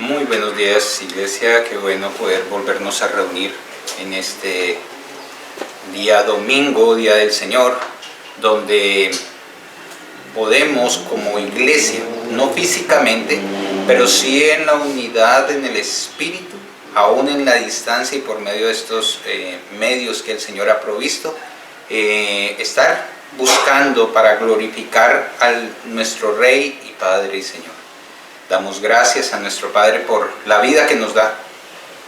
Muy buenos días, Iglesia. Qué bueno poder volvernos a reunir en este día domingo, Día del Señor, donde podemos como Iglesia, no físicamente, pero sí en la unidad, en el Espíritu, aún en la distancia y por medio de estos medios que el Señor ha provisto, estar buscando para glorificar a nuestro Rey y Padre y Señor. Damos gracias a nuestro Padre por la vida que nos da,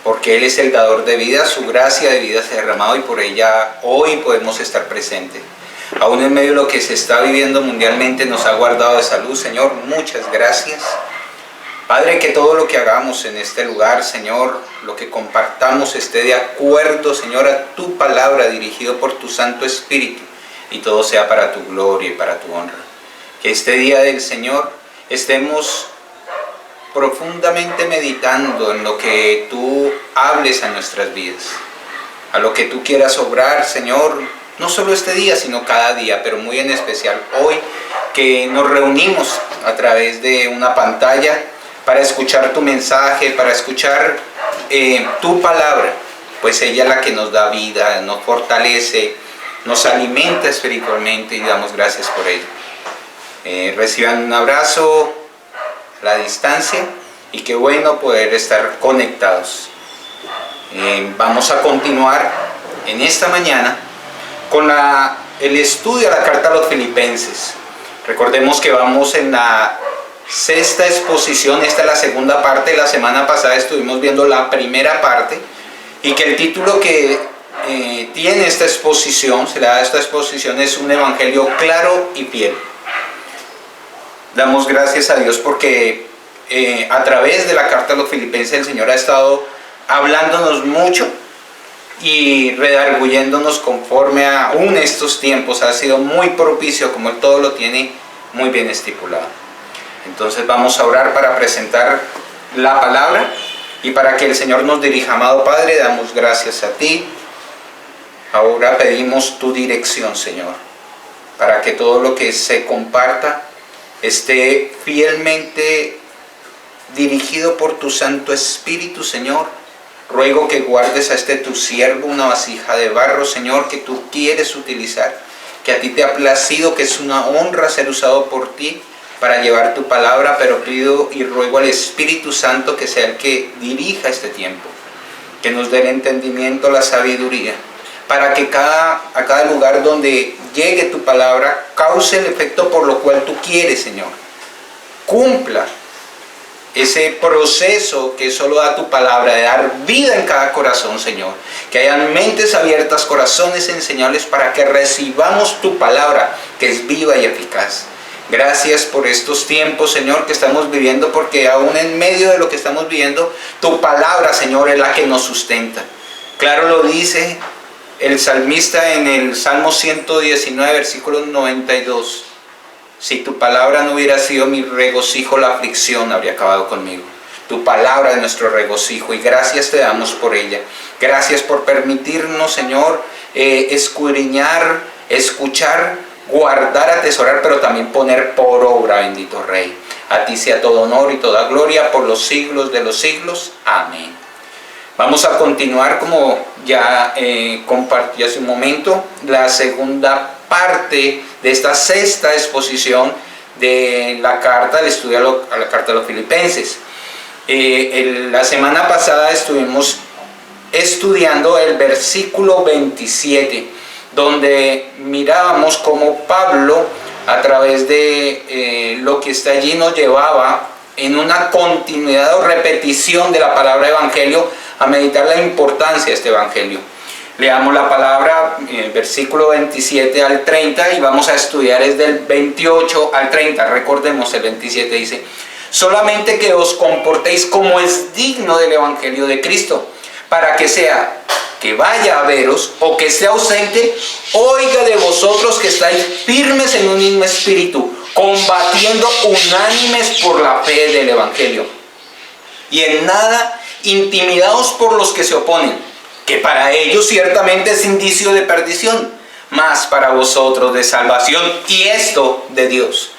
porque Él es el dador de vida, su gracia de vida se ha derramado y por ella hoy podemos estar presentes. Aún en medio de lo que se está viviendo mundialmente nos ha guardado de salud, Señor, muchas gracias. Padre, que todo lo que hagamos en este lugar, Señor, lo que compartamos esté de acuerdo, Señor, a tu palabra dirigido por tu Santo Espíritu y todo sea para tu gloria y para tu honra. Que este día del Señor estemos profundamente meditando en lo que tú hables a nuestras vidas, a lo que tú quieras obrar, Señor, no solo este día, sino cada día, pero muy en especial hoy, que nos reunimos a través de una pantalla para escuchar tu mensaje, para escuchar tu palabra, pues ella es la que nos da vida, nos fortalece, nos alimenta espiritualmente y damos gracias por ello. Reciban un abrazo a la distancia y qué bueno poder estar conectados. Vamos a continuar en esta mañana con el estudio de la carta a los Filipenses. Recordemos que vamos en la sexta exposición, esta es la segunda parte. La semana pasada estuvimos viendo la primera parte y que el título que tiene esta exposición, se le da a esta exposición, es un evangelio claro y fiel. Damos gracias a Dios porque a través de la carta a los Filipenses el Señor ha estado hablándonos mucho y redarguyéndonos conforme aún estos tiempos. Ha sido muy propicio, como Él todo lo tiene muy bien estipulado. Entonces vamos a orar para presentar la palabra y para que el Señor nos dirija. Amado Padre, damos gracias a ti. Ahora pedimos tu dirección, Señor, para que todo lo que se comparta esté fielmente dirigido por tu Santo Espíritu, Señor. Ruego que guardes a este tu siervo, una vasija de barro, Señor, que tú quieres utilizar, que a ti te ha placido, que es una honra ser usado por ti para llevar tu palabra, pero pido y ruego al Espíritu Santo que sea el que dirija este tiempo, que nos dé el entendimiento, la sabiduría, para que a cada lugar donde llegue tu palabra cause el efecto por lo cual tú quieres, Señor. Cumpla ese proceso que solo da tu palabra, de dar vida en cada corazón, Señor. Que hayan mentes abiertas, corazones enseñables para que recibamos tu palabra, que es viva y eficaz. Gracias por estos tiempos, Señor, que estamos viviendo, porque aún en medio de lo que estamos viviendo, tu palabra, Señor, es la que nos sustenta. Claro lo dice el salmista en el Salmo 119, versículo 92. Si tu palabra no hubiera sido mi regocijo, la aflicción habría acabado conmigo. Tu palabra es nuestro regocijo y gracias te damos por ella. Gracias por permitirnos, Señor, escudriñar, escuchar, guardar, atesorar, pero también poner por obra, bendito Rey. A ti sea todo honor y toda gloria por los siglos de los siglos. Amén. Vamos a continuar, como ya compartí hace un momento, la segunda parte de esta sexta exposición de la carta, del estudio a la carta a los Filipenses. La semana pasada estuvimos estudiando el versículo 27, donde mirábamos cómo Pablo, a través de lo que está allí, nos llevaba en una continuidad o repetición de la palabra evangelio a meditar la importancia de este evangelio. Leamos la palabra, versículo 27 al 30, y vamos a estudiar desde el 28 al 30. Recordemos, el 27 dice: solamente que os comportéis como es digno del evangelio de Cristo, para que sea que vaya a veros o que esté ausente, oiga de vosotros que estáis firmes en un mismo espíritu, combatiendo unánimes por la fe del evangelio, y en nada intimidados por los que se oponen, que para ellos ciertamente es indicio de perdición, mas para vosotros de salvación, y esto de Dios,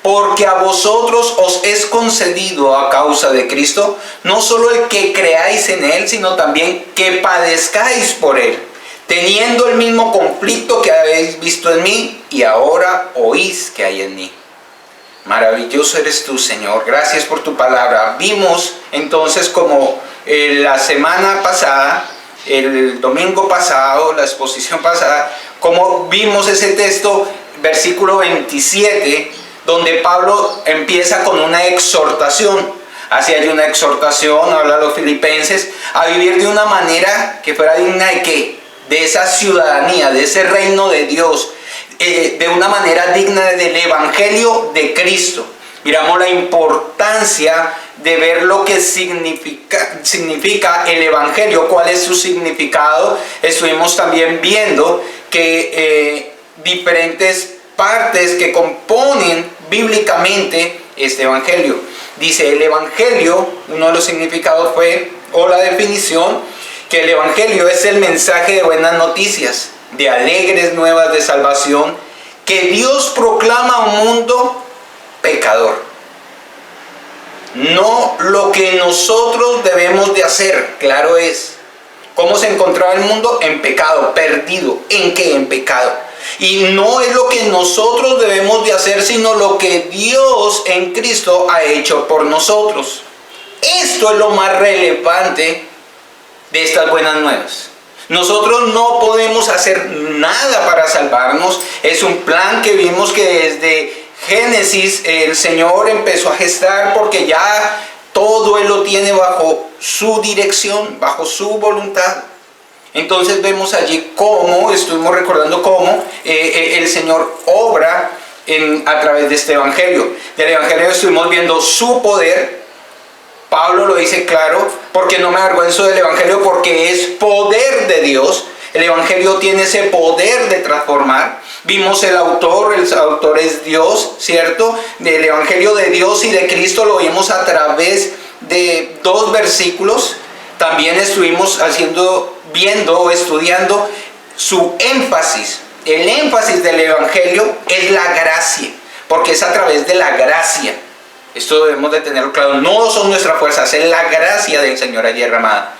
porque a vosotros os es concedido a causa de Cristo, no solo el que creáis en Él, sino también que padezcáis por Él, teniendo el mismo conflicto que habéis visto en mí y ahora oís que hay en mí. Maravilloso eres tú, Señor. Gracias por tu palabra. Vimos entonces como la semana pasada, el domingo pasado, la exposición pasada, como vimos ese texto, versículo 27, donde Pablo empieza con una exhortación. Así hay una exhortación, habla a los filipenses, a vivir de una manera que fuera digna de ¿qué? De esa ciudadanía, de ese reino de Dios, de una manera digna del Evangelio de Cristo. Miramos la importancia de ver lo que significa el Evangelio, cuál es su significado. Estuvimos también viendo que diferentes partes que componen bíblicamente este Evangelio. Dice el Evangelio, uno de los significados fue, o la definición, que el Evangelio es el mensaje de buenas noticias, de alegres nuevas de salvación, que Dios proclama a un mundo pecador. No lo que nosotros debemos de hacer, claro es. ¿Cómo se encontraba el mundo? En pecado, perdido. ¿En qué? En pecado. Y no es lo que nosotros debemos de hacer, sino lo que Dios en Cristo ha hecho por nosotros. Esto es lo más relevante de estas buenas nuevas. Nosotros no podemos hacer nada para salvarnos. Es un plan que vimos que desde Génesis el Señor empezó a gestar, porque ya todo Él lo tiene bajo su dirección, bajo su voluntad. Entonces vemos allí cómo, estuvimos recordando cómo el Señor obra a través de este Evangelio. Del Evangelio estuvimos viendo su poder. Pablo lo dice claro, porque no me avergüenzo del Evangelio, porque es poder de Dios. El Evangelio tiene ese poder de transformar. Vimos el autor es Dios, ¿cierto? Del Evangelio de Dios y de Cristo lo vimos a través de 2 versículos. También estuvimos viendo o estudiando su énfasis. El énfasis del Evangelio es la gracia, porque es a través de la gracia. Esto debemos de tenerlo claro. No son nuestras fuerzas, es la gracia del Señor allí derramada.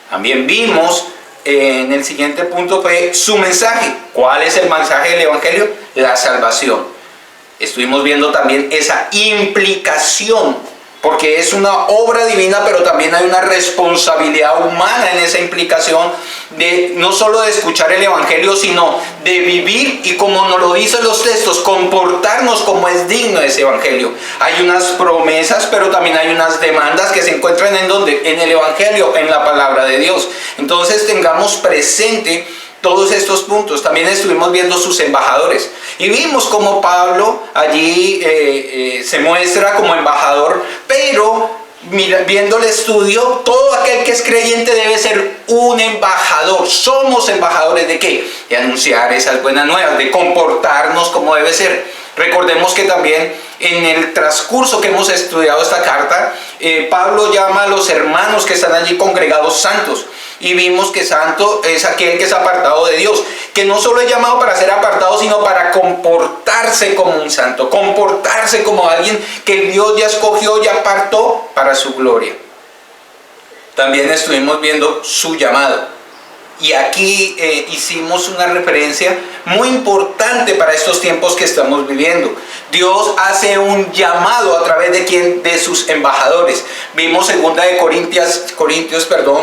También vimos en el siguiente punto fue su mensaje. ¿Cuál es el mensaje del Evangelio? La salvación. Estuvimos viendo también esa implicación, porque es una obra divina, pero también hay una responsabilidad humana en esa implicación, de no solo de escuchar el Evangelio, sino de vivir y, como nos lo dicen los textos, comportarnos como es digno de ese Evangelio. Hay unas promesas, pero también hay unas demandas que se encuentran en el Evangelio, en la palabra de Dios. Entonces tengamos presente todos estos puntos. También estuvimos viendo sus embajadores y vimos cómo Pablo allí se muestra como embajador, pero viendo el estudio, todo aquel que es creyente debe ser un embajador. Somos embajadores ¿de qué? De anunciar esas buenas nuevas, de comportarnos como debe ser. Recordemos que también en el transcurso que hemos estudiado esta carta, Pablo llama a los hermanos que están allí congregados santos. Y vimos que santo es aquel que es apartado de Dios, que no solo es llamado para ser apartado, sino para comportarse como un santo, comportarse como alguien que Dios ya escogió y apartó para su gloria. También estuvimos viendo su llamado. Y aquí hicimos una referencia muy importante para estos tiempos que estamos viviendo. Dios hace un llamado a través de ¿quién? De sus embajadores. Vimos 2 Corintios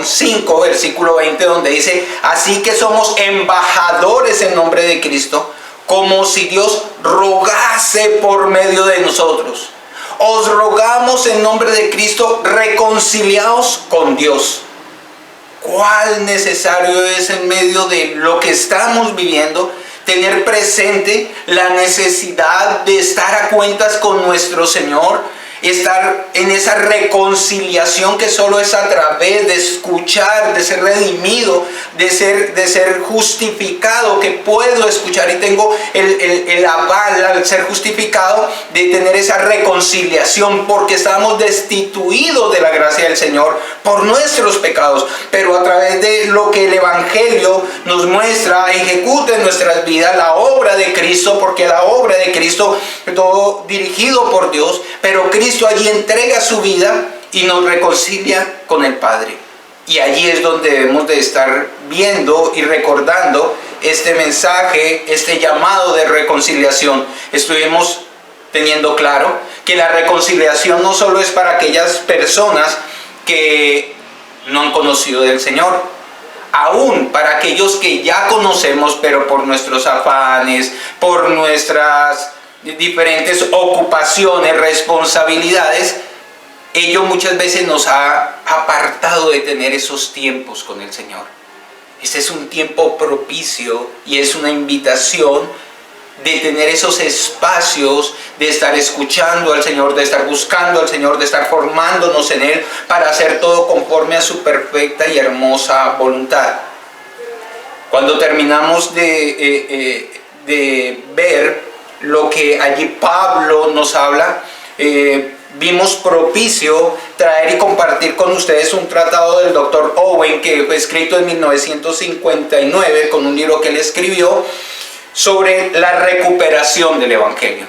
5, versículo 20, donde dice: así que somos embajadores en nombre de Cristo, como si Dios rogase por medio de nosotros. Os rogamos en nombre de Cristo, reconciliaos con Dios. ¿Cuál necesario es en medio de lo que estamos viviendo? Tener presente la necesidad de estar a cuentas con nuestro Señor, estar en esa reconciliación que solo es a través de escuchar, de ser redimido, de ser justificado, que puedo escuchar y tengo el aval al ser justificado, de tener esa reconciliación, porque estábamos destituidos de la gracia del Señor por nuestros pecados, pero a través de lo que el Evangelio nos muestra, ejecuta en nuestras vidas la obra de Cristo, porque la obra de Cristo, todo dirigido por Dios, pero Cristo allí entrega su vida y nos reconcilia con el Padre. Y allí es donde debemos de estar viendo y recordando este mensaje, este llamado de reconciliación. Estuvimos teniendo claro que la reconciliación no solo es para aquellas personas que no han conocido del Señor, aún para aquellos que ya conocemos, pero por nuestros afanes, por nuestras diferentes ocupaciones, responsabilidades, ello muchas veces nos ha apartado de tener esos tiempos con el Señor. Este es un tiempo propicio y es una invitación de tener esos espacios, de estar escuchando al Señor, de estar buscando al Señor, de estar formándonos en Él para hacer todo conforme a su perfecta y hermosa voluntad. Cuando terminamos de ver lo que allí Pablo nos habla, vimos propicio traer y compartir con ustedes un tratado del Dr. Owen que fue escrito en 1959 con un libro que él escribió sobre la recuperación del Evangelio.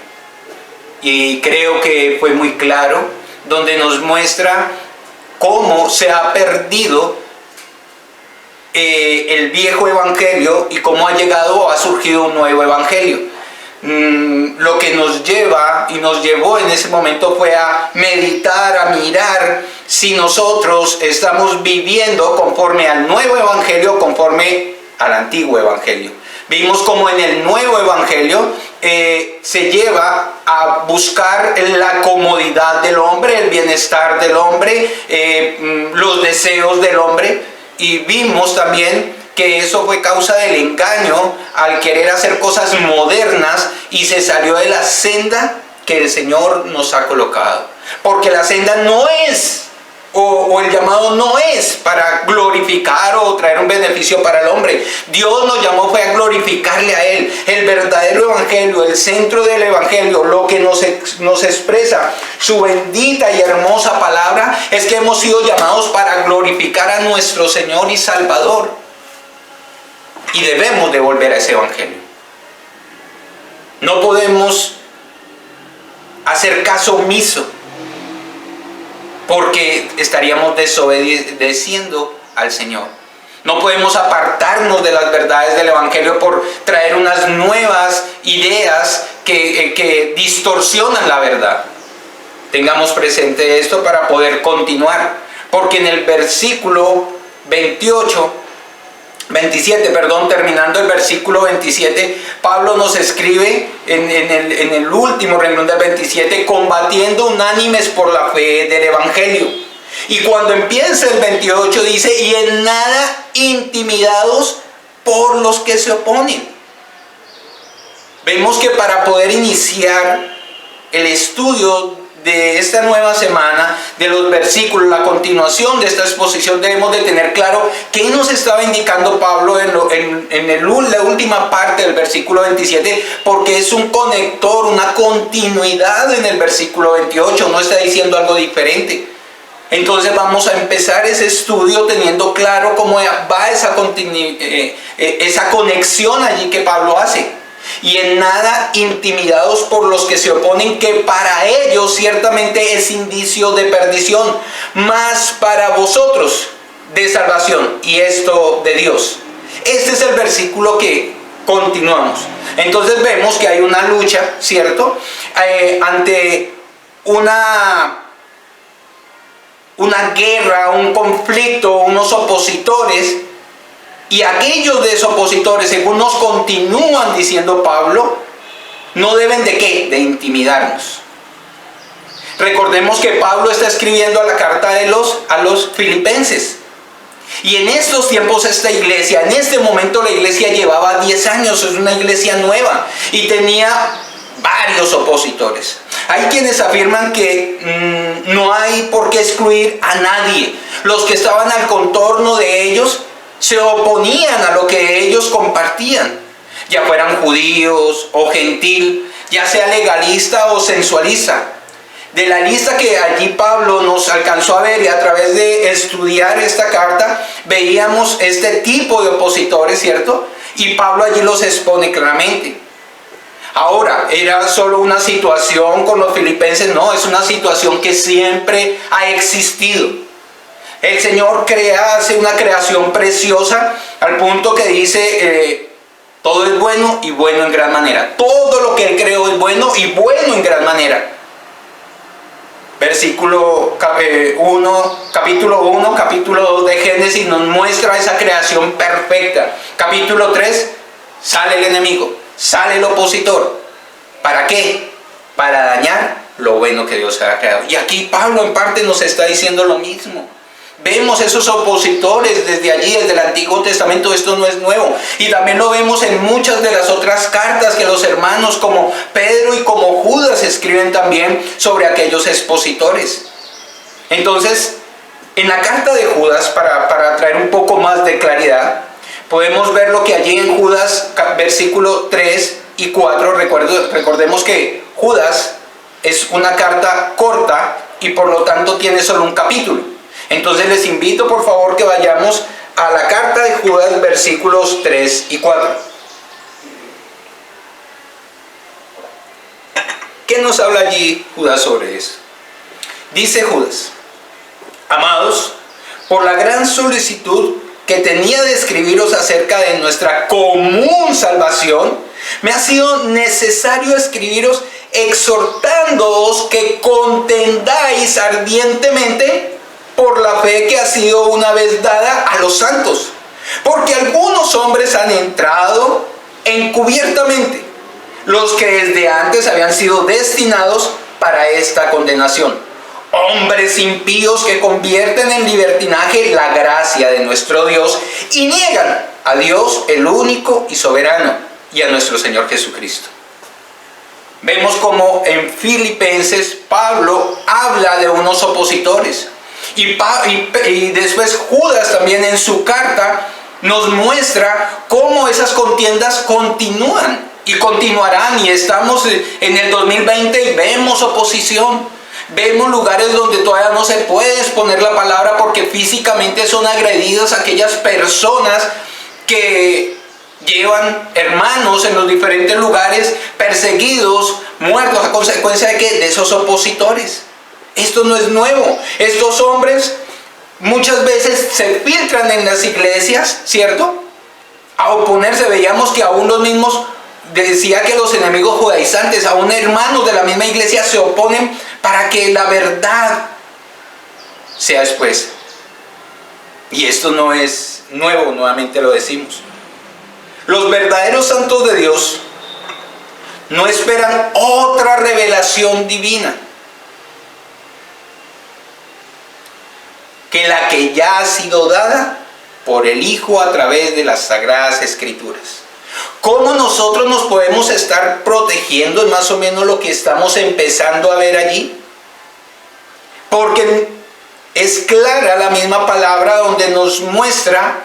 Y creo que fue muy claro, donde nos muestra cómo se ha perdido el viejo Evangelio y cómo ha llegado o ha surgido un nuevo Evangelio. Lo que nos lleva y nos llevó en ese momento fue a meditar, a mirar si nosotros estamos viviendo conforme al nuevo Evangelio, conforme al antiguo Evangelio. Vimos como en el nuevo Evangelio se lleva a buscar la comodidad del hombre, el bienestar del hombre, los deseos del hombre, y vimos también que eso fue causa del engaño al querer hacer cosas modernas y se salió de la senda que el Señor nos ha colocado. Porque la senda no es, o el llamado no es para glorificar o traer un beneficio para el hombre. Dios nos llamó fue a glorificarle a Él. El verdadero Evangelio, el centro del Evangelio, lo que nos expresa su bendita y hermosa palabra, es que hemos sido llamados para glorificar a nuestro Señor y Salvador. Y debemos de volver a ese Evangelio. No podemos hacer caso omiso, porque estaríamos desobedeciendo al Señor. No podemos apartarnos de las verdades del Evangelio por traer unas nuevas ideas que distorsionan la verdad. Tengamos presente esto para poder continuar, porque en el versículo 27, terminando el versículo 27, Pablo nos escribe en el último renglón del 27, combatiendo unánimes por la fe del Evangelio. Y cuando empieza el 28 dice, y en nada intimidados por los que se oponen. Vemos que para poder iniciar el estudio de esta nueva semana, de los versículos, la continuación de esta exposición, debemos de tener claro qué nos estaba indicando Pablo en la última parte del versículo 27, porque es un conector, una continuidad en el versículo 28, no está diciendo algo diferente. Entonces vamos a empezar ese estudio teniendo claro cómo va esa conexión allí que Pablo hace. Y en nada intimidados por los que se oponen, que para ellos ciertamente es indicio de perdición, mas para vosotros de salvación, y esto de Dios. Este es el versículo que continuamos. Entonces vemos que hay una lucha, ¿cierto? Ante una guerra, un conflicto, unos opositores. Y aquellos de esos opositores, según nos continúan diciendo Pablo, no deben de ¿qué? De intimidarnos. Recordemos que Pablo está escribiendo la carta a los filipenses. Y en estos tiempos esta iglesia, en este momento la iglesia llevaba 10 años, es una iglesia nueva y tenía varios opositores. Hay quienes afirman que no hay por qué excluir a nadie. Los que estaban al contorno de ellos se oponían a lo que ellos compartían, ya fueran judíos o gentil, ya sea legalista o sensualista. de la lista que allí Pablo nos alcanzó a ver, y a través de estudiar esta carta veíamos este tipo de opositores, ¿cierto? Y Pablo allí los expone claramente. Ahora, ¿era solo una situación con los filipenses? No, es una situación que siempre ha existido. El Señor hace una creación preciosa al punto que dice, todo es bueno y bueno en gran manera. Todo lo que Él creó es bueno y bueno en gran manera. Capítulo 1, capítulo 2 de Génesis nos muestra esa creación perfecta. Capítulo 3, sale el enemigo, sale el opositor. ¿Para qué? Para dañar lo bueno que Dios ha creado. Y aquí Pablo en parte nos está diciendo lo mismo. Vemos esos opositores desde allí, desde el Antiguo Testamento. Esto no es nuevo. Y también lo vemos en muchas de las otras cartas que los hermanos como Pedro y como Judas escriben también sobre aquellos expositores. Entonces, en la carta de Judas, para traer un poco más de claridad, podemos ver lo que allí en Judas, versículo 3 y 4, recordemos que Judas es una carta corta y por lo tanto tiene solo un capítulo. Entonces les invito por favor que vayamos a la carta de Judas, versículos 3 y 4. ¿Qué nos habla allí Judas sobre eso? Dice Judas: amados, por la gran solicitud que tenía de escribiros acerca de nuestra común salvación, me ha sido necesario escribiros exhortándoos que contendáis ardientemente por la fe que ha sido una vez dada a los santos. Porque algunos hombres han entrado encubiertamente, los que desde antes habían sido destinados para esta condenación. Hombres impíos que convierten en libertinaje la gracia de nuestro Dios y niegan a Dios el único y soberano y a nuestro Señor Jesucristo. Vemos como en Filipenses Pablo habla de unos opositores. Y después Judas también en su carta nos muestra cómo esas contiendas continúan y continuarán. Y estamos en el 2020 y vemos oposición. Vemos lugares donde todavía no se puede exponer la palabra porque físicamente son agredidas aquellas personas que llevan hermanos en los diferentes lugares perseguidos, muertos a consecuencia de ¿qué? De esos opositores. Esto no es nuevo. Estos hombres muchas veces se filtran en las iglesias, ¿cierto? A oponerse. Veíamos que aún los mismos, decía que los enemigos judaizantes, aún hermanos de la misma iglesia, se oponen para que la verdad sea expuesta. Y esto no es nuevo, nuevamente lo decimos. Los verdaderos santos de Dios no esperan otra revelación divina que la que ya ha sido dada por el Hijo a través de las Sagradas Escrituras. ¿Cómo nosotros nos podemos estar protegiendo? Es más o menos lo que estamos empezando a ver allí. Porque es clara la misma palabra donde nos muestra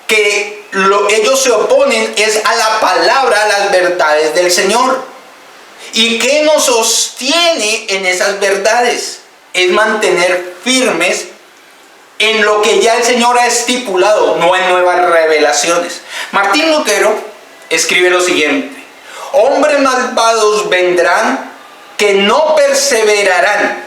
que ellos se oponen es a la palabra, a las verdades del Señor. ¿Y qué nos sostiene en esas verdades? Es mantener firmes en lo que ya el Señor ha estipulado, no en nuevas revelaciones. Martín Lutero escribe lo siguiente: hombres malvados vendrán que no perseverarán.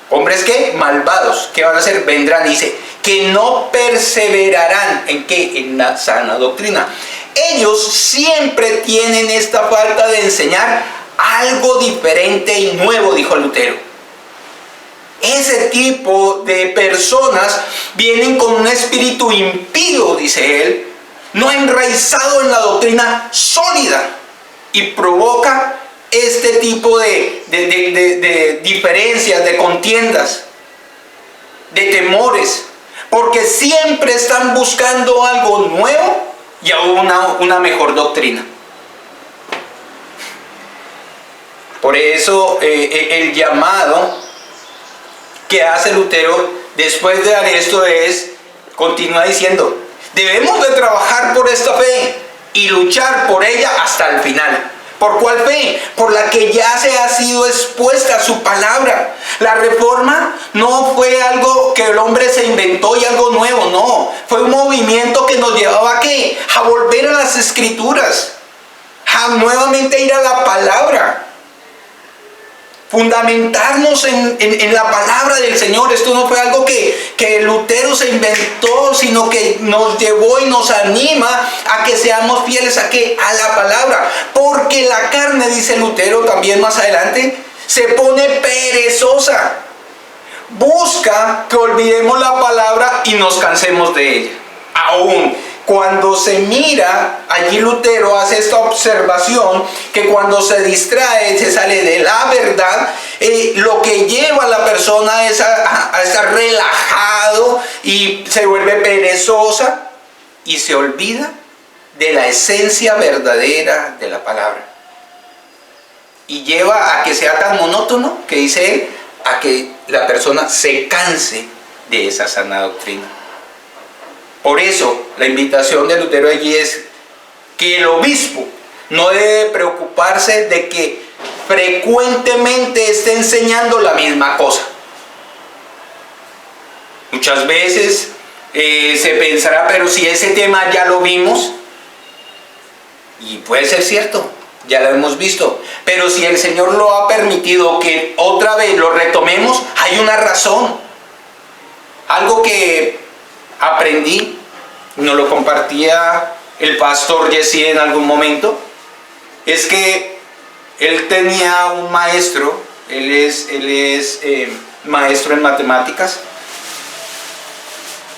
¿Hombres qué? Malvados. ¿Qué van a hacer? Vendrán, dice, que no perseverarán. ¿En qué? En la sana doctrina. Ellos siempre tienen esta falta de enseñar algo diferente y nuevo, dijo Lutero. Ese tipo de personas vienen con un espíritu impío, dice él, no enraizado en la doctrina sólida, y provoca este tipo de diferencias, de contiendas, de temores, porque siempre están buscando algo nuevo y aún una mejor doctrina. Por eso el llamado que hace Lutero después de dar esto continúa diciendo: debemos de trabajar por esta fe y luchar por ella hasta el final, ¿Por cuál fe? Por la que ya se ha sido expuesta su palabra. La reforma no fue algo que el hombre se inventó y algo nuevo, no. Fue un movimiento que nos llevaba ¿a qué? A volver a las Escrituras, a nuevamente ir a la palabra. Fundamentarnos en la palabra del Señor. Esto no fue algo que Lutero se inventó, sino que nos llevó y nos anima a que seamos fieles ¿a qué? A la palabra. Porque la carne, dice Lutero también más adelante, se pone perezosa. Busca que olvidemos la palabra y nos cansemos de ella. Aún cuando se mira, allí Lutero hace esta observación, que cuando se distrae, se sale de la verdad, lo que lleva a la persona es a estar relajado y se vuelve perezosa y se olvida de la esencia verdadera de la palabra. Y lleva a que sea tan monótono, que dice él, a que la persona se canse de esa sana doctrina. Por eso, la invitación de Lutero allí es que el obispo no debe preocuparse de que frecuentemente esté enseñando la misma cosa. Muchas veces se pensará, pero si ese tema ya lo vimos, y puede ser cierto, ya lo hemos visto, pero si el Señor lo ha permitido que otra vez lo retomemos, hay una razón. Algo que aprendí, nos lo compartía el pastor Jesse en algún momento, es que él tenía un maestro, él es maestro en matemáticas,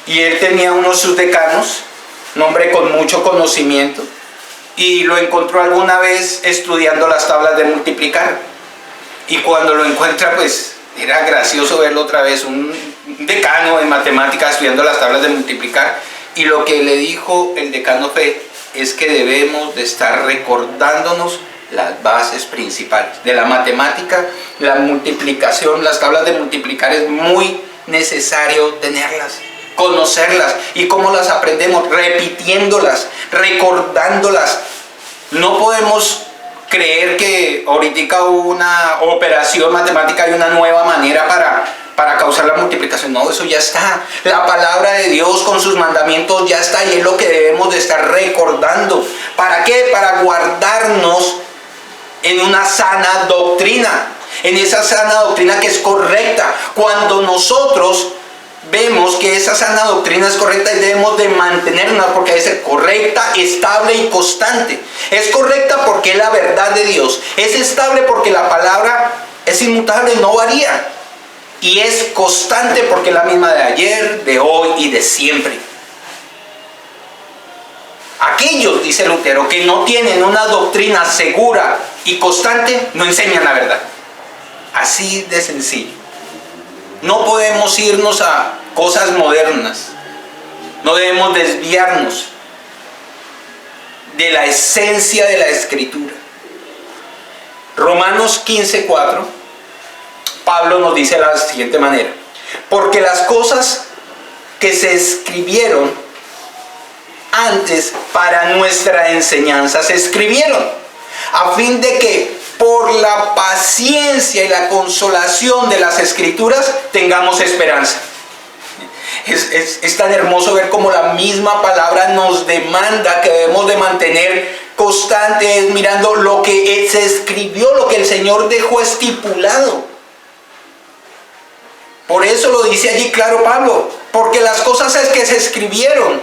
y él tenía unos subdecanos, un hombre con mucho conocimiento, y lo encontró alguna vez estudiando las tablas de multiplicar, y cuando lo encuentra, pues era gracioso verlo otra vez, un decano de matemáticas estudiando las tablas de multiplicar, y lo que le dijo el decano fue, es que debemos de estar recordándonos las bases principales de la matemática. La multiplicación, las tablas de multiplicar, es muy necesario tenerlas, conocerlas. ¿Y cómo las aprendemos? Repitiéndolas, recordándolas. No podemos creer que ahorita una operación matemática hay una nueva manera para causar la multiplicación. No, eso ya está. La palabra de Dios con sus mandamientos ya está, y es lo que debemos de estar recordando. ¿Para qué? Para guardarnos en una sana doctrina, en esa sana doctrina que es correcta. Cuando nosotros vemos que esa sana doctrina es correcta, y debemos de mantenerla, porque debe ser correcta, estable y constante. Es correcta porque es la verdad de Dios. Es estable porque la palabra es inmutable, no varía. Y es constante porque es la misma de ayer, de hoy y de siempre. Aquellos, dice Lutero, que no tienen una doctrina segura y constante, no enseñan la verdad. Así de sencillo. No podemos irnos a cosas modernas. No debemos desviarnos de la esencia de la Escritura. Romanos 15:4, Pablo nos dice de la siguiente manera: porque las cosas que se escribieron antes para nuestra enseñanza se escribieron, a fin de que por la paciencia y la consolación de las Escrituras tengamos esperanza. Es tan hermoso ver cómo la misma palabra nos demanda que debemos de mantener constantes, mirando lo que se escribió, lo que el Señor dejó estipulado. Por eso lo dice allí claro Pablo, porque las cosas es que se escribieron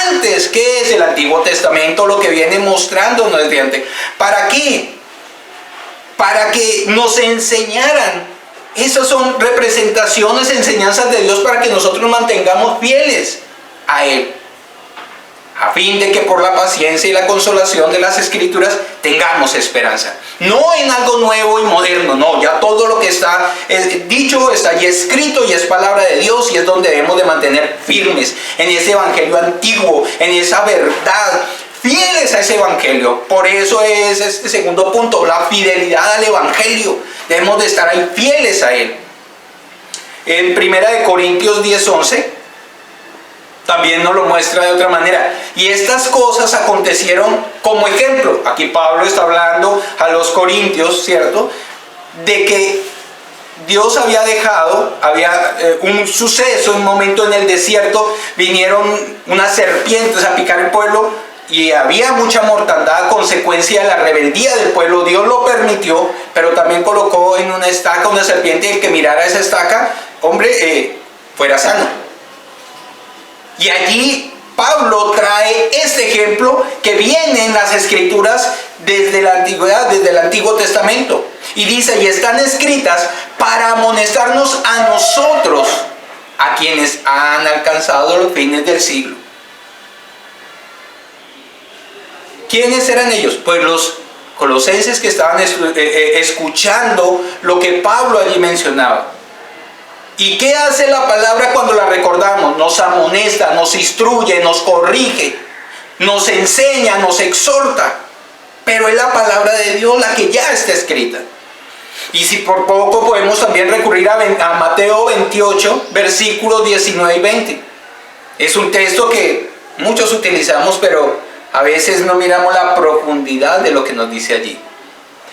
antes, que es el Antiguo Testamento, lo que viene mostrándonos desde antes. ¿Para qué? Para que nos enseñaran. Esas son representaciones, enseñanzas de Dios para que nosotros nos mantengamos fieles a Él, a fin de que por la paciencia y la consolación de las Escrituras tengamos esperanza. No en algo nuevo y moderno, no, ya todo lo que está dicho está allí escrito y es palabra de Dios, y es donde debemos de mantener firmes en ese evangelio antiguo, en esa verdad, fieles a ese evangelio. Por eso es este segundo punto, la fidelidad al evangelio. Debemos de estar ahí fieles a él. En 1 Corintios 10:11 también nos lo muestra de otra manera. Y estas cosas acontecieron como ejemplo. Aquí Pablo está hablando a los corintios, ¿cierto? De que Dios había dejado, había un suceso, un momento en el desierto, vinieron unas serpientes a picar el pueblo y había mucha mortandad a consecuencia de la rebeldía del pueblo. Dios lo permitió, pero también colocó en una estaca una serpiente, y el que mirara esa estaca, hombre, fuera sano. Y allí Pablo trae este ejemplo que viene en las escrituras desde la antigüedad, desde el Antiguo Testamento. Y dice, y están escritas para amonestarnos a nosotros, a quienes han alcanzado los fines del siglo. ¿Quiénes eran ellos? Pues los colosenses que estaban escuchando lo que Pablo allí mencionaba. ¿Y qué hace la palabra cuando la recordamos? Nos amonesta, nos instruye, nos corrige, nos enseña, nos exhorta. Pero es la palabra de Dios la que ya está escrita. Y si por poco podemos también recurrir a Mateo 28, versículos 19 y 20. Es un texto que muchos utilizamos, pero a veces no miramos la profundidad de lo que nos dice allí.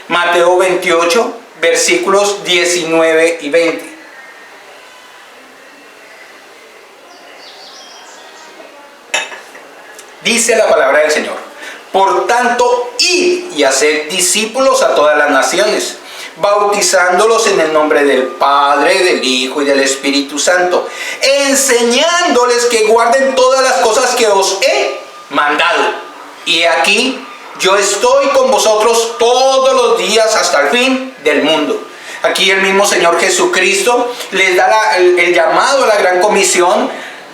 Mateo 28, versículos 19 y 20. Dice la palabra del Señor: por tanto, id y haced discípulos a todas las naciones, bautizándolos en el nombre del Padre, del Hijo y del Espíritu Santo, enseñándoles que guarden todas las cosas que os he mandado. Y aquí yo estoy con vosotros todos los días hasta el fin del mundo. Aquí el mismo Señor Jesucristo les da el llamado a la gran comisión.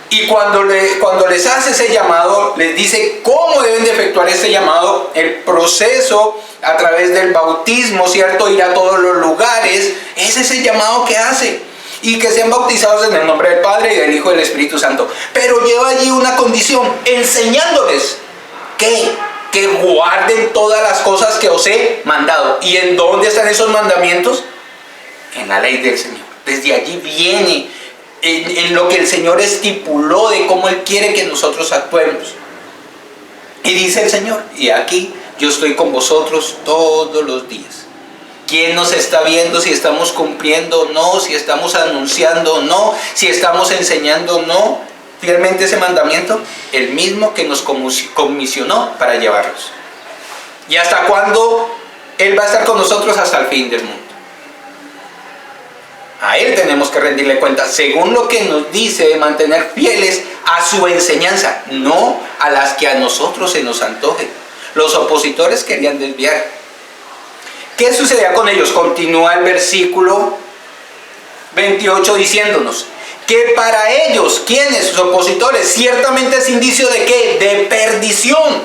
Y cuando les hace ese llamado, les dice cómo deben de efectuar ese llamado, el proceso a través del bautismo, ¿cierto? Ir a todos los lugares. Ese es el llamado que hace. Y que sean bautizados en el nombre del Padre y del Hijo y del Espíritu Santo. Pero lleva allí una condición, enseñándoles que guarden todas las cosas que os he mandado. ¿Y en dónde están esos mandamientos? En la ley del Señor. Desde allí viene en lo que el Señor estipuló de cómo Él quiere que nosotros actuemos. Y dice el Señor, y aquí yo estoy con vosotros todos los días. ¿Quién nos está viendo si estamos cumpliendo o no? Si estamos anunciando o no, si estamos enseñando o no fielmente ese mandamiento. El mismo que nos comisionó para llevarlos. ¿Y hasta cuándo Él va a estar con nosotros? Hasta el fin del mundo. A Él tenemos que rendirle cuenta, según lo que nos dice, de mantener fieles a su enseñanza, no a las que a nosotros se nos antoje. Los opositores querían desviar. ¿Qué sucedía con ellos? Continúa el versículo 28 diciéndonos que para ellos, ¿quiénes? Sus opositores, ciertamente es indicio de ¿qué? De perdición.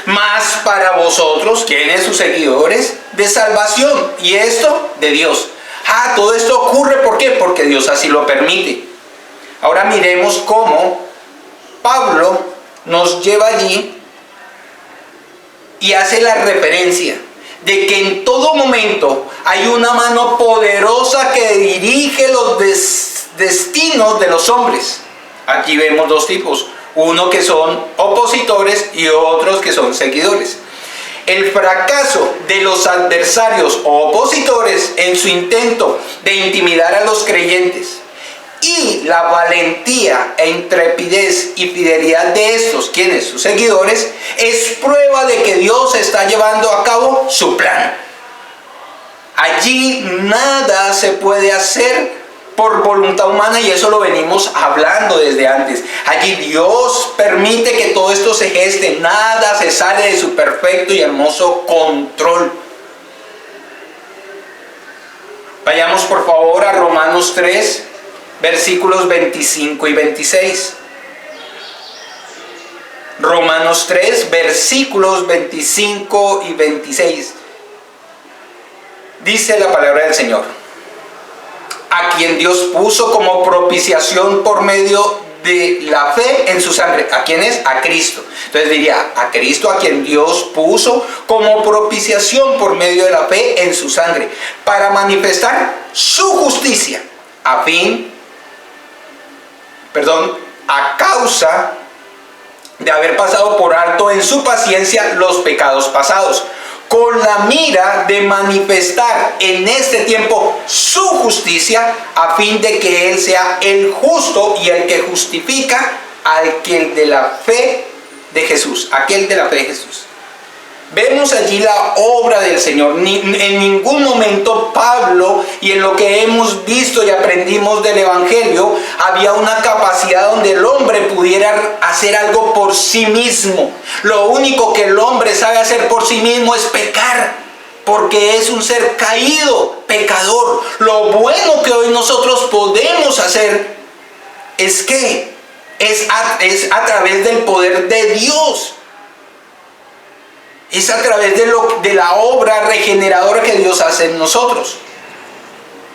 Mas para vosotros, ¿quiénes? Sus seguidores, de salvación. Y esto de Dios. Todo esto ocurre, ¿por qué? Porque Dios así lo permite. Ahora miremos cómo Pablo nos lleva allí y hace la referencia de que en todo momento hay una mano poderosa que dirige los destinos de los hombres. Aquí vemos dos tipos, uno que son opositores y otros que son seguidores. El fracaso de los adversarios o opositores en su intento de intimidar a los creyentes y la valentía e intrepidez y fidelidad de estos, quienes sus seguidores, es prueba de que Dios está llevando a cabo su plan. Allí nada se puede hacer por voluntad humana, y eso lo venimos hablando desde antes. Allí Dios permite que todo esto se geste, nada se sale de su perfecto y hermoso control. Vayamos por favor a Romanos 3, versículos 25 y 26. Romanos 3, versículos 25 y 26. Dice la palabra del Señor: a quien Dios puso como propiciación por medio de la fe en su sangre. ¿A quién es? A Cristo. Entonces diría, a Cristo, a quien Dios puso como propiciación por medio de la fe en su sangre, para manifestar su justicia, a causa de haber pasado por alto en su paciencia los pecados pasados, con la mira de manifestar en este tiempo su justicia, a fin de que Él sea el justo y el que justifica aquel de la fe de Jesús, aquel de la fe de Jesús. Vemos allí la obra del Señor. En ningún momento Pablo, y en lo que hemos visto y aprendimos del Evangelio, había una capacidad donde el hombre pudiera hacer algo por sí mismo. Lo único que el hombre sabe hacer por sí mismo es pecar, porque es un ser caído, pecador. Lo bueno que hoy nosotros podemos hacer es a través del poder de Dios. Es a través de la obra regeneradora que Dios hace en nosotros.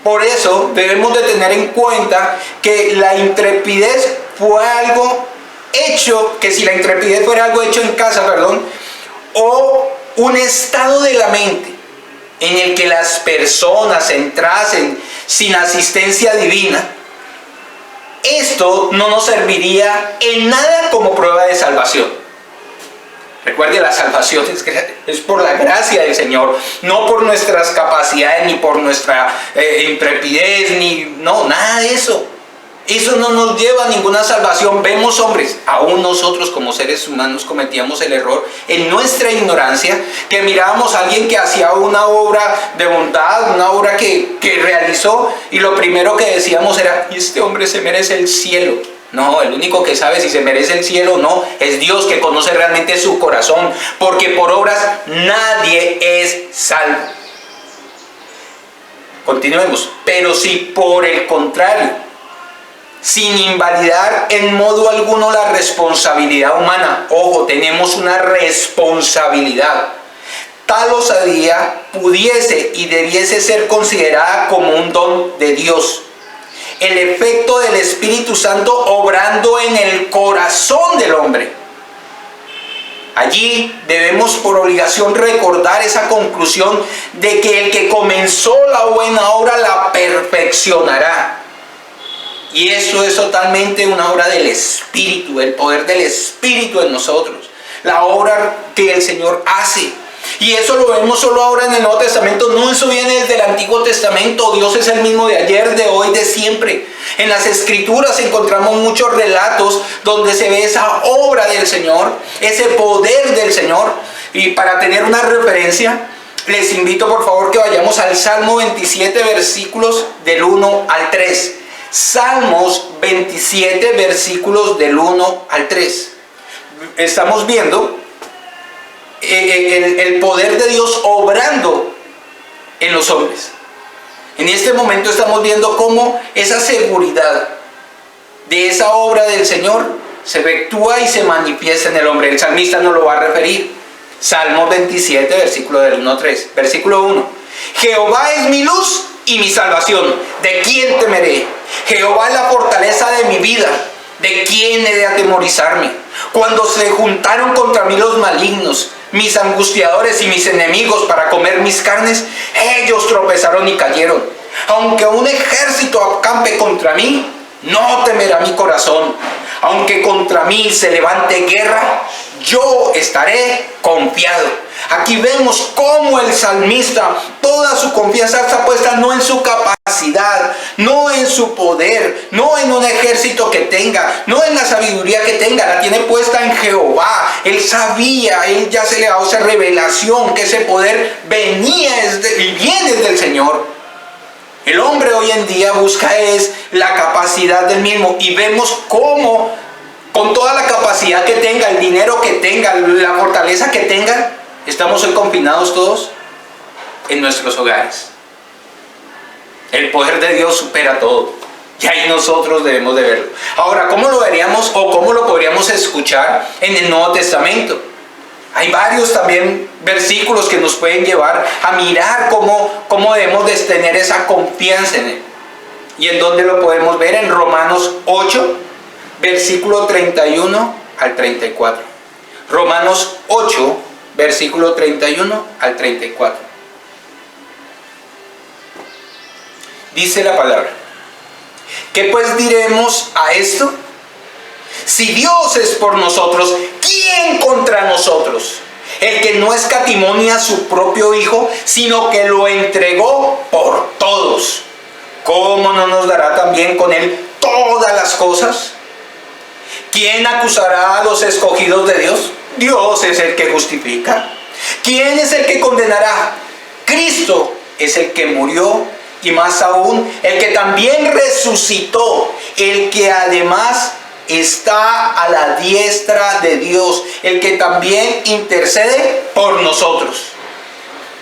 Por eso debemos de tener en cuenta que la intrepidez fue algo hecho, que si la intrepidez fuera algo hecho en casa, o un estado de la mente en el que las personas entrasen sin asistencia divina, esto no nos serviría en nada como prueba de salvación. Recuerde, la salvación es por la gracia del Señor, no por nuestras capacidades, ni por nuestra intrepidez, nada de eso. Eso no nos lleva a ninguna salvación. Vemos, hombres, aún nosotros como seres humanos cometíamos el error en nuestra ignorancia, que mirábamos a alguien que hacía una obra de bondad, una obra que realizó, y lo primero que decíamos era: este hombre se merece el cielo. No, el único que sabe si se merece el cielo o no es Dios, que conoce realmente su corazón, porque por obras nadie es salvo. Continuemos. Pero si por el contrario, sin invalidar en modo alguno la responsabilidad humana, ojo, tenemos una responsabilidad, tal osadía pudiese y debiese ser considerada como un don de Dios, el efecto del Espíritu Santo obrando en el corazón del hombre. Allí debemos por obligación recordar esa conclusión de que el que comenzó la buena obra la perfeccionará. Y eso es totalmente una obra del Espíritu, el poder del Espíritu en nosotros, la obra que el Señor hace. Y eso lo vemos solo ahora en el Nuevo Testamento. No, eso viene desde el Antiguo Testamento. Dios es el mismo de ayer, de hoy, de siempre. En las Escrituras encontramos muchos relatos donde se ve esa obra del Señor, ese poder del Señor. Y para tener una referencia, les invito por favor que vayamos al Salmo 27, versículos del 1 al 3. Salmos 27, versículos del 1 al 3. Estamos viendo el poder de Dios obrando en los hombres. En este momento estamos viendo cómo esa seguridad de esa obra del Señor se efectúa y se manifiesta en el hombre. El salmista nos lo va a referir. Salmo 27, versículo del 1 al 3. Versículo 1. Jehová es mi luz y mi salvación. ¿De quién temeré? Jehová es la fortaleza de mi vida. ¿De quién he de atemorizarme? Cuando se juntaron contra mí los malignos, mis angustiadores y mis enemigos para comer mis carnes, ellos tropezaron y cayeron. Aunque un ejército acampe contra mí, no temerá mi corazón. Aunque contra mí se levante guerra, yo estaré confiado. Aquí vemos cómo el salmista, toda su confianza está puesta no en su capacidad, no en su poder, no en un ejército que tenga, no en la sabiduría que tenga, la tiene puesta en Jehová. Él sabía, él ya se le ha dado esa revelación, que ese poder venía y viene del Señor. El hombre hoy en día busca es la capacidad del mismo, y vemos cómo con toda la capacidad que tenga, el dinero que tenga, la fortaleza que tenga, estamos hoy confinados todos en nuestros hogares. El poder de Dios supera todo, y ahí nosotros debemos de verlo. Ahora, ¿cómo lo veríamos o cómo lo podríamos escuchar en el Nuevo Testamento? Hay varios también versículos que nos pueden llevar a mirar cómo debemos de tener esa confianza en Él. ¿Y en dónde lo podemos ver? En Romanos 8, versículo 31 al 34. Romanos 8, versículo 31 al 34. Dice la palabra: ¿qué pues diremos a esto? Si Dios es por nosotros, ¿quién contra nosotros? El que no escatimó ni a su propio Hijo, sino que lo entregó por todos. ¿Cómo no nos dará también con Él todas las cosas? ¿Quién acusará a los escogidos de Dios? Dios es el que justifica. ¿Quién es el que condenará? Cristo es el que murió, y más aún, el que también resucitó, el que además está a la diestra de Dios, el que también intercede por nosotros.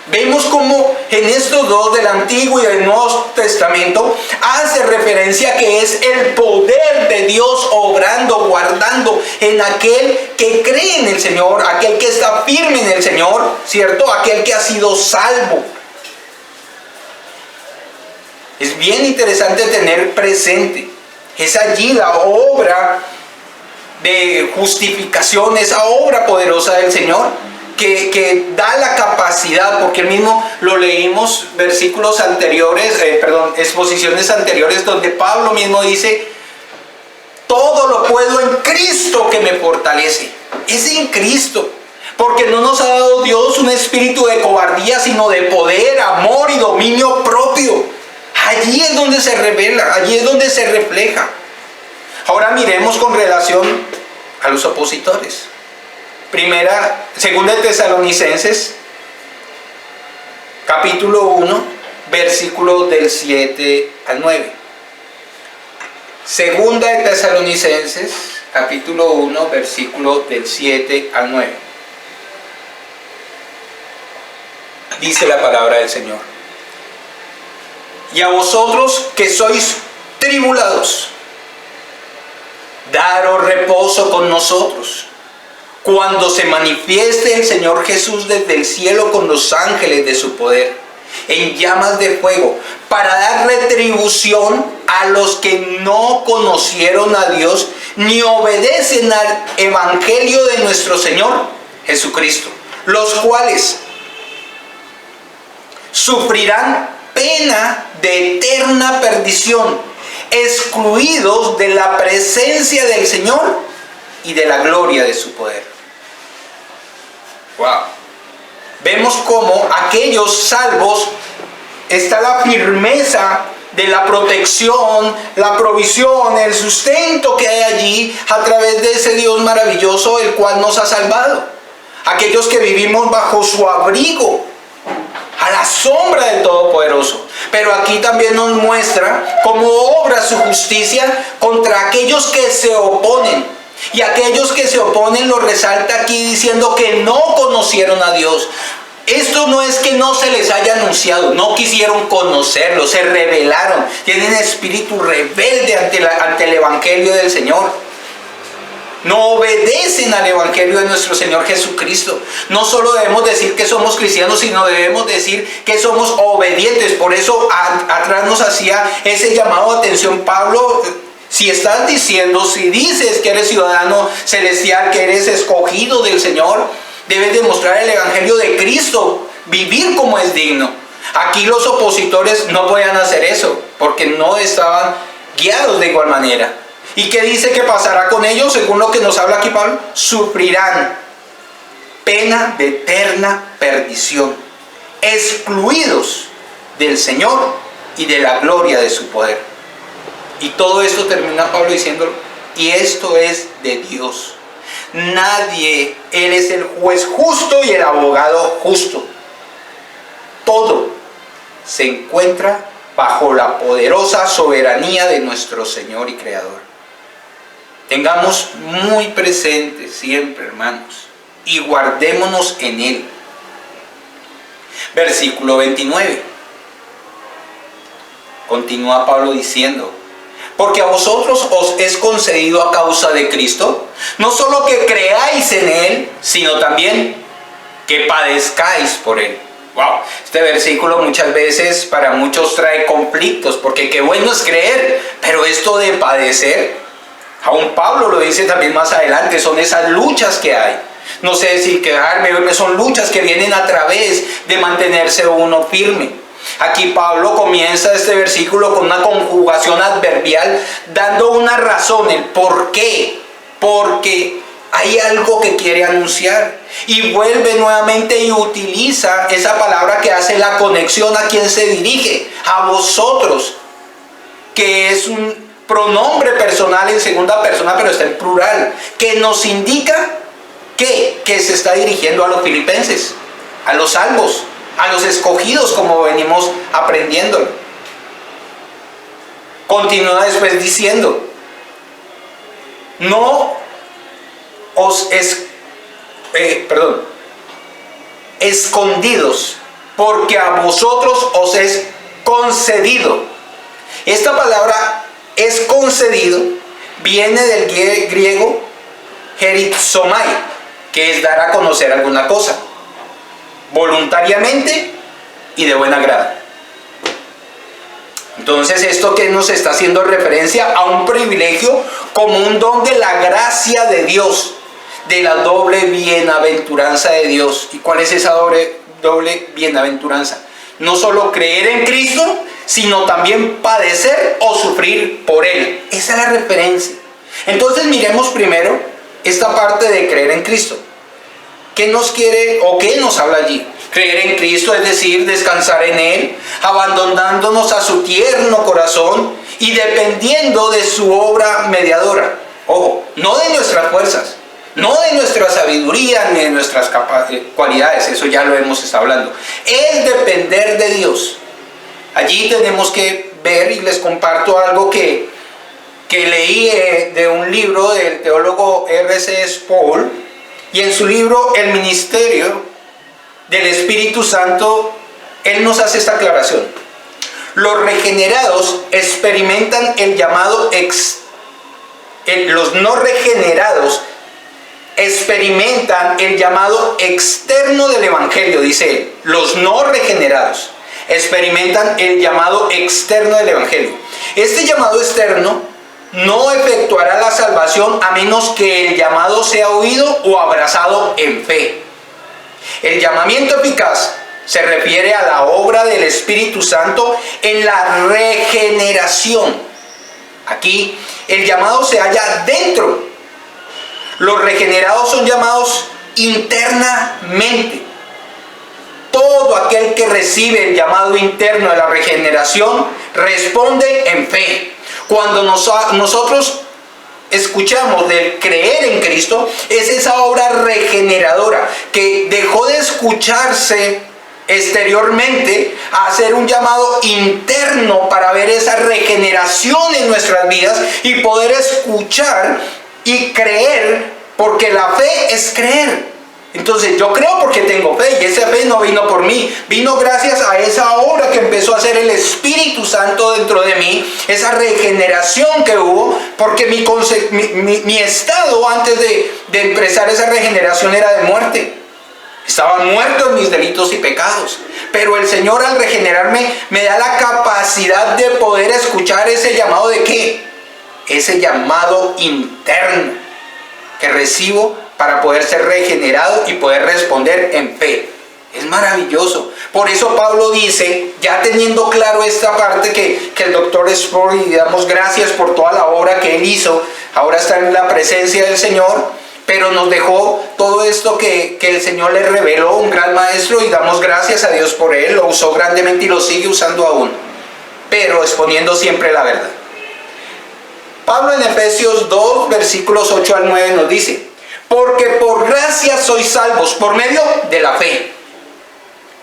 Vemos como en estos dos, del Antiguo y del Nuevo Testamento, hace referencia que es el poder de Dios obrando, guardando en aquel que cree en el Señor, aquel que está firme en el Señor, ¿cierto? Aquel que ha sido salvo. Es bien interesante tener presente, es allí la obra de justificación, esa obra poderosa del Señor, que da la capacidad, porque mismo lo leímos versículos anteriores, exposiciones anteriores, donde Pablo mismo dice: todo lo puedo en Cristo que me fortalece. Es en Cristo, porque no nos ha dado Dios un espíritu de cobardía, sino de poder, amor y dominio propio. Allí es donde se revela, allí es donde se refleja. Ahora miremos con relación a los opositores. Segunda de Tesalonicenses, capítulo 1, versículos del 7 al 9. Segunda de Tesalonicenses, capítulo 1, versículos del 7 al 9. Dice la palabra del Señor: y a vosotros que sois tribulados, daros reposo con nosotros, cuando se manifieste el Señor Jesús desde el cielo con los ángeles de su poder, en llamas de fuego, para dar retribución a los que no conocieron a Dios, ni obedecen al evangelio de nuestro Señor Jesucristo, los cuales sufrirán pena de eterna perdición, excluidos de la presencia del Señor y de la gloria de su poder. Wow. Vemos cómo aquellos salvos está la firmeza de la protección, la provisión, el sustento que hay allí a través de ese Dios maravilloso, el cual nos ha salvado. Aquellos que vivimos bajo su abrigo, a la sombra del Todopoderoso. Pero aquí también nos muestra cómo obra su justicia contra aquellos que se oponen. Y aquellos que se oponen lo resalta aquí diciendo que no conocieron a Dios. Esto no es que no se les haya anunciado, no quisieron conocerlo, se rebelaron, tienen espíritu rebelde ante el evangelio del Señor. No obedecen al evangelio de nuestro Señor Jesucristo. No solo debemos decir que somos cristianos, sino debemos decir que somos obedientes. Por eso atrás nos hacía ese llamado de atención Pablo. Si estás diciendo, si dices que eres ciudadano celestial, que eres escogido del Señor, debes demostrar el evangelio de Cristo, vivir como es digno. Aquí los opositores no podían hacer eso, porque no estaban guiados de igual manera. ¿Y qué dice que pasará con ellos? Según lo que nos habla aquí Pablo, sufrirán pena de eterna perdición, excluidos del Señor y de la gloria de su poder. Y todo esto termina Pablo diciéndolo: y esto es de Dios. Nadie, Él es el juez justo y el abogado justo. Todo se encuentra bajo la poderosa soberanía de nuestro Señor y Creador. Tengamos muy presente siempre, hermanos, y guardémonos en Él. Versículo 29. Continúa Pablo diciendo: porque a vosotros os es concedido a causa de Cristo, no solo que creáis en Él, sino también que padezcáis por Él. Wow, este versículo muchas veces para muchos trae conflictos, porque qué bueno es creer, pero esto de padecer, aún Pablo lo dice también más adelante, son esas luchas que hay. No sé si quedarme, son luchas que vienen a través de mantenerse uno firme. Aquí Pablo comienza este versículo con una conjugación adverbial, dando una razón, el por qué porque hay algo que quiere anunciar. Y vuelve nuevamente y utiliza esa palabra que hace la conexión a quien se dirige, a vosotros, que es un pronombre personal en segunda persona, pero está en plural, que nos indica que se está dirigiendo a los filipenses, a los salvos, a los escogidos, como venimos aprendiendo. Continúa después diciendo: no os escondidos, porque a vosotros os es concedido. Esta palabra es concedido, viene del griego gerizomai, que es dar a conocer alguna cosa, voluntariamente y de buen agrado. Entonces, esto que nos está haciendo referencia a un privilegio como un don de la gracia de Dios, de la doble bienaventuranza de Dios. ¿Y cuál es esa doble bienaventuranza? No solo creer en Cristo, sino también padecer o sufrir por Él. Esa es la referencia. Entonces, miremos primero esta parte de creer en Cristo. ¿Qué nos quiere o qué nos habla allí? Creer en Cristo, es decir, descansar en Él, abandonándonos a su tierno corazón y dependiendo de su obra mediadora. Ojo, no de nuestras fuerzas, no de nuestra sabiduría ni de nuestras cualidades, eso ya lo hemos estado hablando. Es depender de Dios. Allí tenemos que ver, y les comparto algo que leí de un libro del teólogo R.C. Sproul, y en su libro El Ministerio del Espíritu Santo, él nos hace esta aclaración. Los regenerados experimentan el llamado los no regenerados experimentan el llamado externo del Evangelio, dice él. Los no regenerados experimentan el llamado externo del Evangelio. Este llamado externo no efectuará la salvación a menos que el llamado sea oído o abrazado en fe. El llamamiento eficaz se refiere a la obra del Espíritu Santo en la regeneración. Aquí el llamado se halla dentro. Los regenerados son llamados internamente. Todo aquel que recibe el llamado interno de la regeneración responde en fe. Cuando nosotros escuchamos del creer en Cristo, es esa obra regeneradora que dejó de escucharse exteriormente a hacer un llamado interno para ver esa regeneración en nuestras vidas y poder escuchar y creer, porque la fe es creer. Entonces yo creo porque tengo fe, y esa fe no vino por mí, vino gracias a esa obra que empezó a hacer el Espíritu Santo dentro de mí, esa regeneración que hubo, porque mi estado antes de empezar esa regeneración era de muerte. Estaba muerto en mis delitos y pecados, pero el Señor al regenerarme me da la capacidad de poder escuchar ese llamado de ¿qué? Ese llamado interno que recibo para poder ser regenerado y poder responder en fe. Es maravilloso. Por eso Pablo dice, ya teniendo claro esta parte que el doctor Sproul, y damos gracias por toda la obra que él hizo, ahora está en la presencia del Señor, pero nos dejó todo esto que el Señor le reveló, un gran maestro, y damos gracias a Dios por él, lo usó grandemente y lo sigue usando aún, pero exponiendo siempre la verdad. Pablo en Efesios 2, versículos 8 al 9 nos dice: porque por gracia sois salvos por medio de la fe.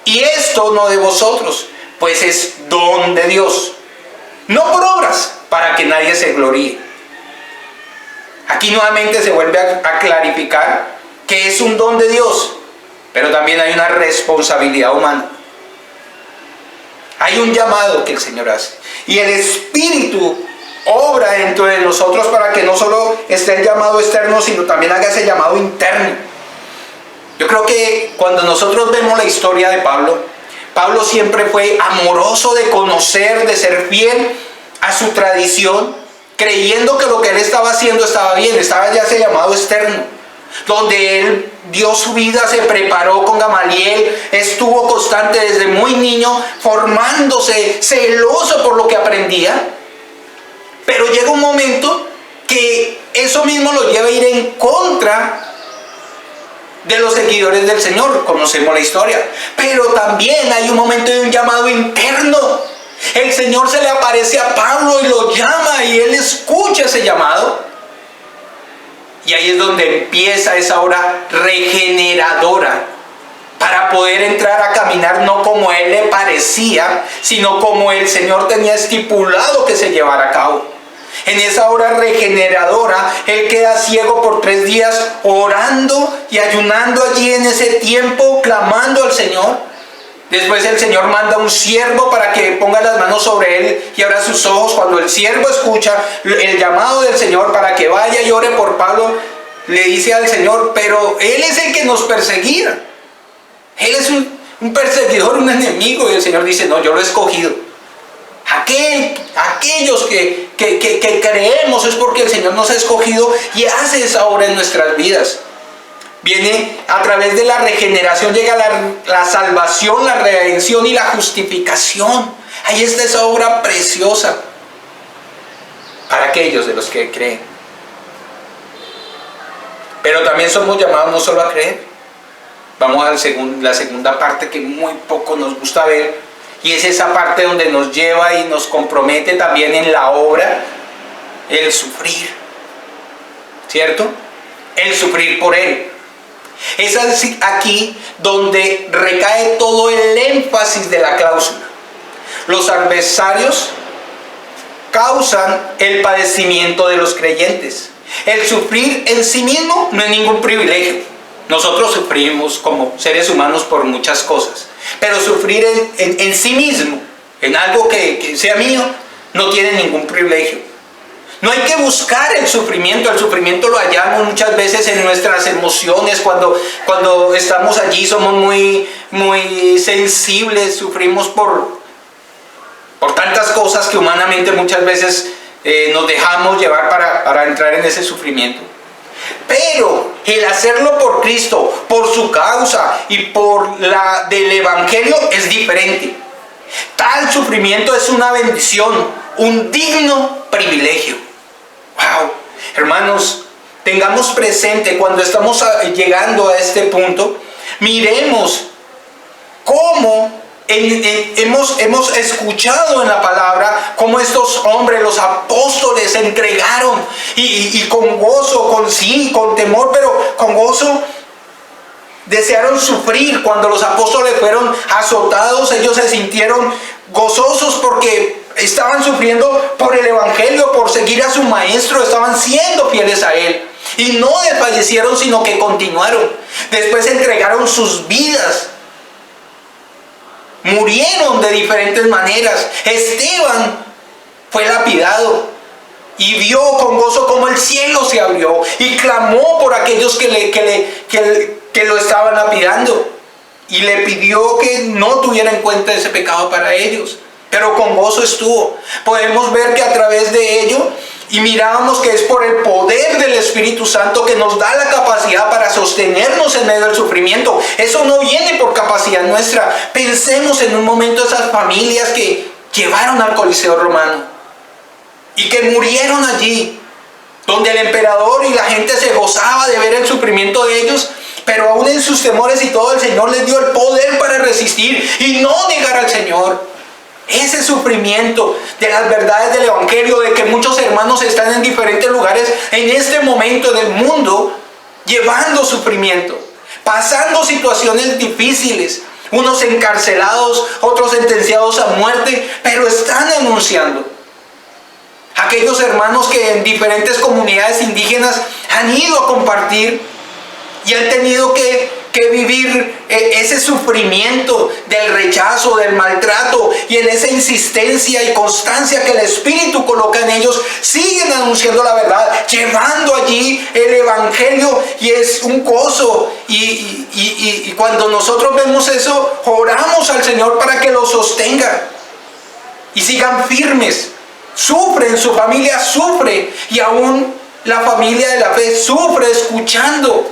Y esto no de vosotros, pues es don de Dios, no por obras, para que nadie se gloríe. Aquí nuevamente se vuelve a clarificar que es un don de Dios, pero también hay una responsabilidad humana. Hay un llamado que el Señor hace, y el Espíritu obra dentro de nosotros para que no solo esté el llamado externo, sino también haga ese llamado interno. Yo creo que cuando nosotros vemos la historia de Pablo siempre fue amoroso de conocer, de ser fiel a su tradición, creyendo que lo que él estaba haciendo estaba bien, estaba ya ese llamado externo, donde él dio su vida, se preparó con Gamaliel, estuvo constante desde muy niño, formándose, celoso por lo que aprendía. Pero llega un momento que eso mismo lo lleva a ir en contra de los seguidores del Señor. Conocemos la historia. Pero también hay un momento de un llamado interno. El Señor se le aparece a Pablo y lo llama, y él escucha ese llamado. Y ahí es donde empieza esa obra regeneradora, para poder entrar a caminar no como él le parecía, sino como el Señor tenía estipulado que se llevara a cabo. En esa obra regeneradora, él queda ciego por 3 días orando y ayunando allí en ese tiempo, clamando al Señor. Después el Señor manda un siervo para que ponga las manos sobre él y abra sus ojos. Cuando el siervo escucha el llamado del Señor para que vaya y ore por Pablo, le dice al Señor: pero él es el que nos perseguía. Él es un perseguidor, un enemigo. Y el Señor dice: no, yo lo he escogido. Aquellos que creemos es porque el Señor nos ha escogido y hace esa obra en nuestras vidas. Viene a través de la regeneración, llega la salvación, la redención y la justificación. Ahí está esa obra preciosa para aquellos de los que creen. Pero también somos llamados no solo a creer. Vamos a la segunda parte que muy poco nos gusta ver, y es esa parte donde nos lleva y nos compromete también en la obra, el sufrir, ¿cierto? El sufrir por Él. Es aquí donde recae todo el énfasis de la cláusula. Los adversarios causan el padecimiento de los creyentes. El sufrir en sí mismo no es ningún privilegio. Nosotros sufrimos como seres humanos por muchas cosas, pero sufrir en sí mismo, en algo que sea mío, no tiene ningún privilegio. No hay que buscar el sufrimiento lo hallamos muchas veces en nuestras emociones. Cuando estamos allí somos muy sensibles, sufrimos por tantas cosas que humanamente muchas veces nos dejamos llevar para entrar en ese sufrimiento. Pero el hacerlo por Cristo, por su causa y por la del Evangelio es diferente. Tal sufrimiento es una bendición, un digno privilegio. ¡Wow! Hermanos, tengamos presente cuando estamos llegando a este punto, miremos cómo hemos escuchado en la palabra cómo estos hombres, los apóstoles, se entregaron y con gozo, con temor, pero con gozo desearon sufrir. Cuando los apóstoles fueron azotados, ellos se sintieron gozosos porque estaban sufriendo por el Evangelio, por seguir a su maestro, estaban siendo fieles a él. Y no desfallecieron, sino que continuaron. Después entregaron sus vidas. Murieron de diferentes maneras. Esteban fue lapidado y vio con gozo cómo el cielo se abrió y clamó por aquellos que lo estaban lapidando y le pidió que no tuviera en cuenta ese pecado para ellos, pero con gozo estuvo. Podemos ver que a través de ello, y mirábamos que es por el poder del Espíritu Santo que nos da la capacidad para sostenernos en medio del sufrimiento. Eso no viene por capacidad nuestra. Pensemos en un momento esas familias que llevaron al Coliseo Romano y que murieron allí, donde el emperador y la gente se gozaba de ver el sufrimiento de ellos, pero aún en sus temores y todo, el Señor les dio el poder para resistir y no negar al Señor. Ese sufrimiento de las verdades del Evangelio, de que muchos hermanos están en diferentes lugares en este momento del mundo, llevando sufrimiento, pasando situaciones difíciles, unos encarcelados, otros sentenciados a muerte, pero están anunciando. Aquellos hermanos que en diferentes comunidades indígenas han ido a compartir y han tenido que vivir ese sufrimiento del rechazo, del maltrato, y en esa insistencia y constancia que el Espíritu coloca en ellos, siguen anunciando la verdad, llevando allí el Evangelio, y es un gozo. Y cuando nosotros vemos eso, oramos al Señor para que los sostenga y sigan firmes. Sufren, su familia sufre, y aún la familia de la fe sufre escuchando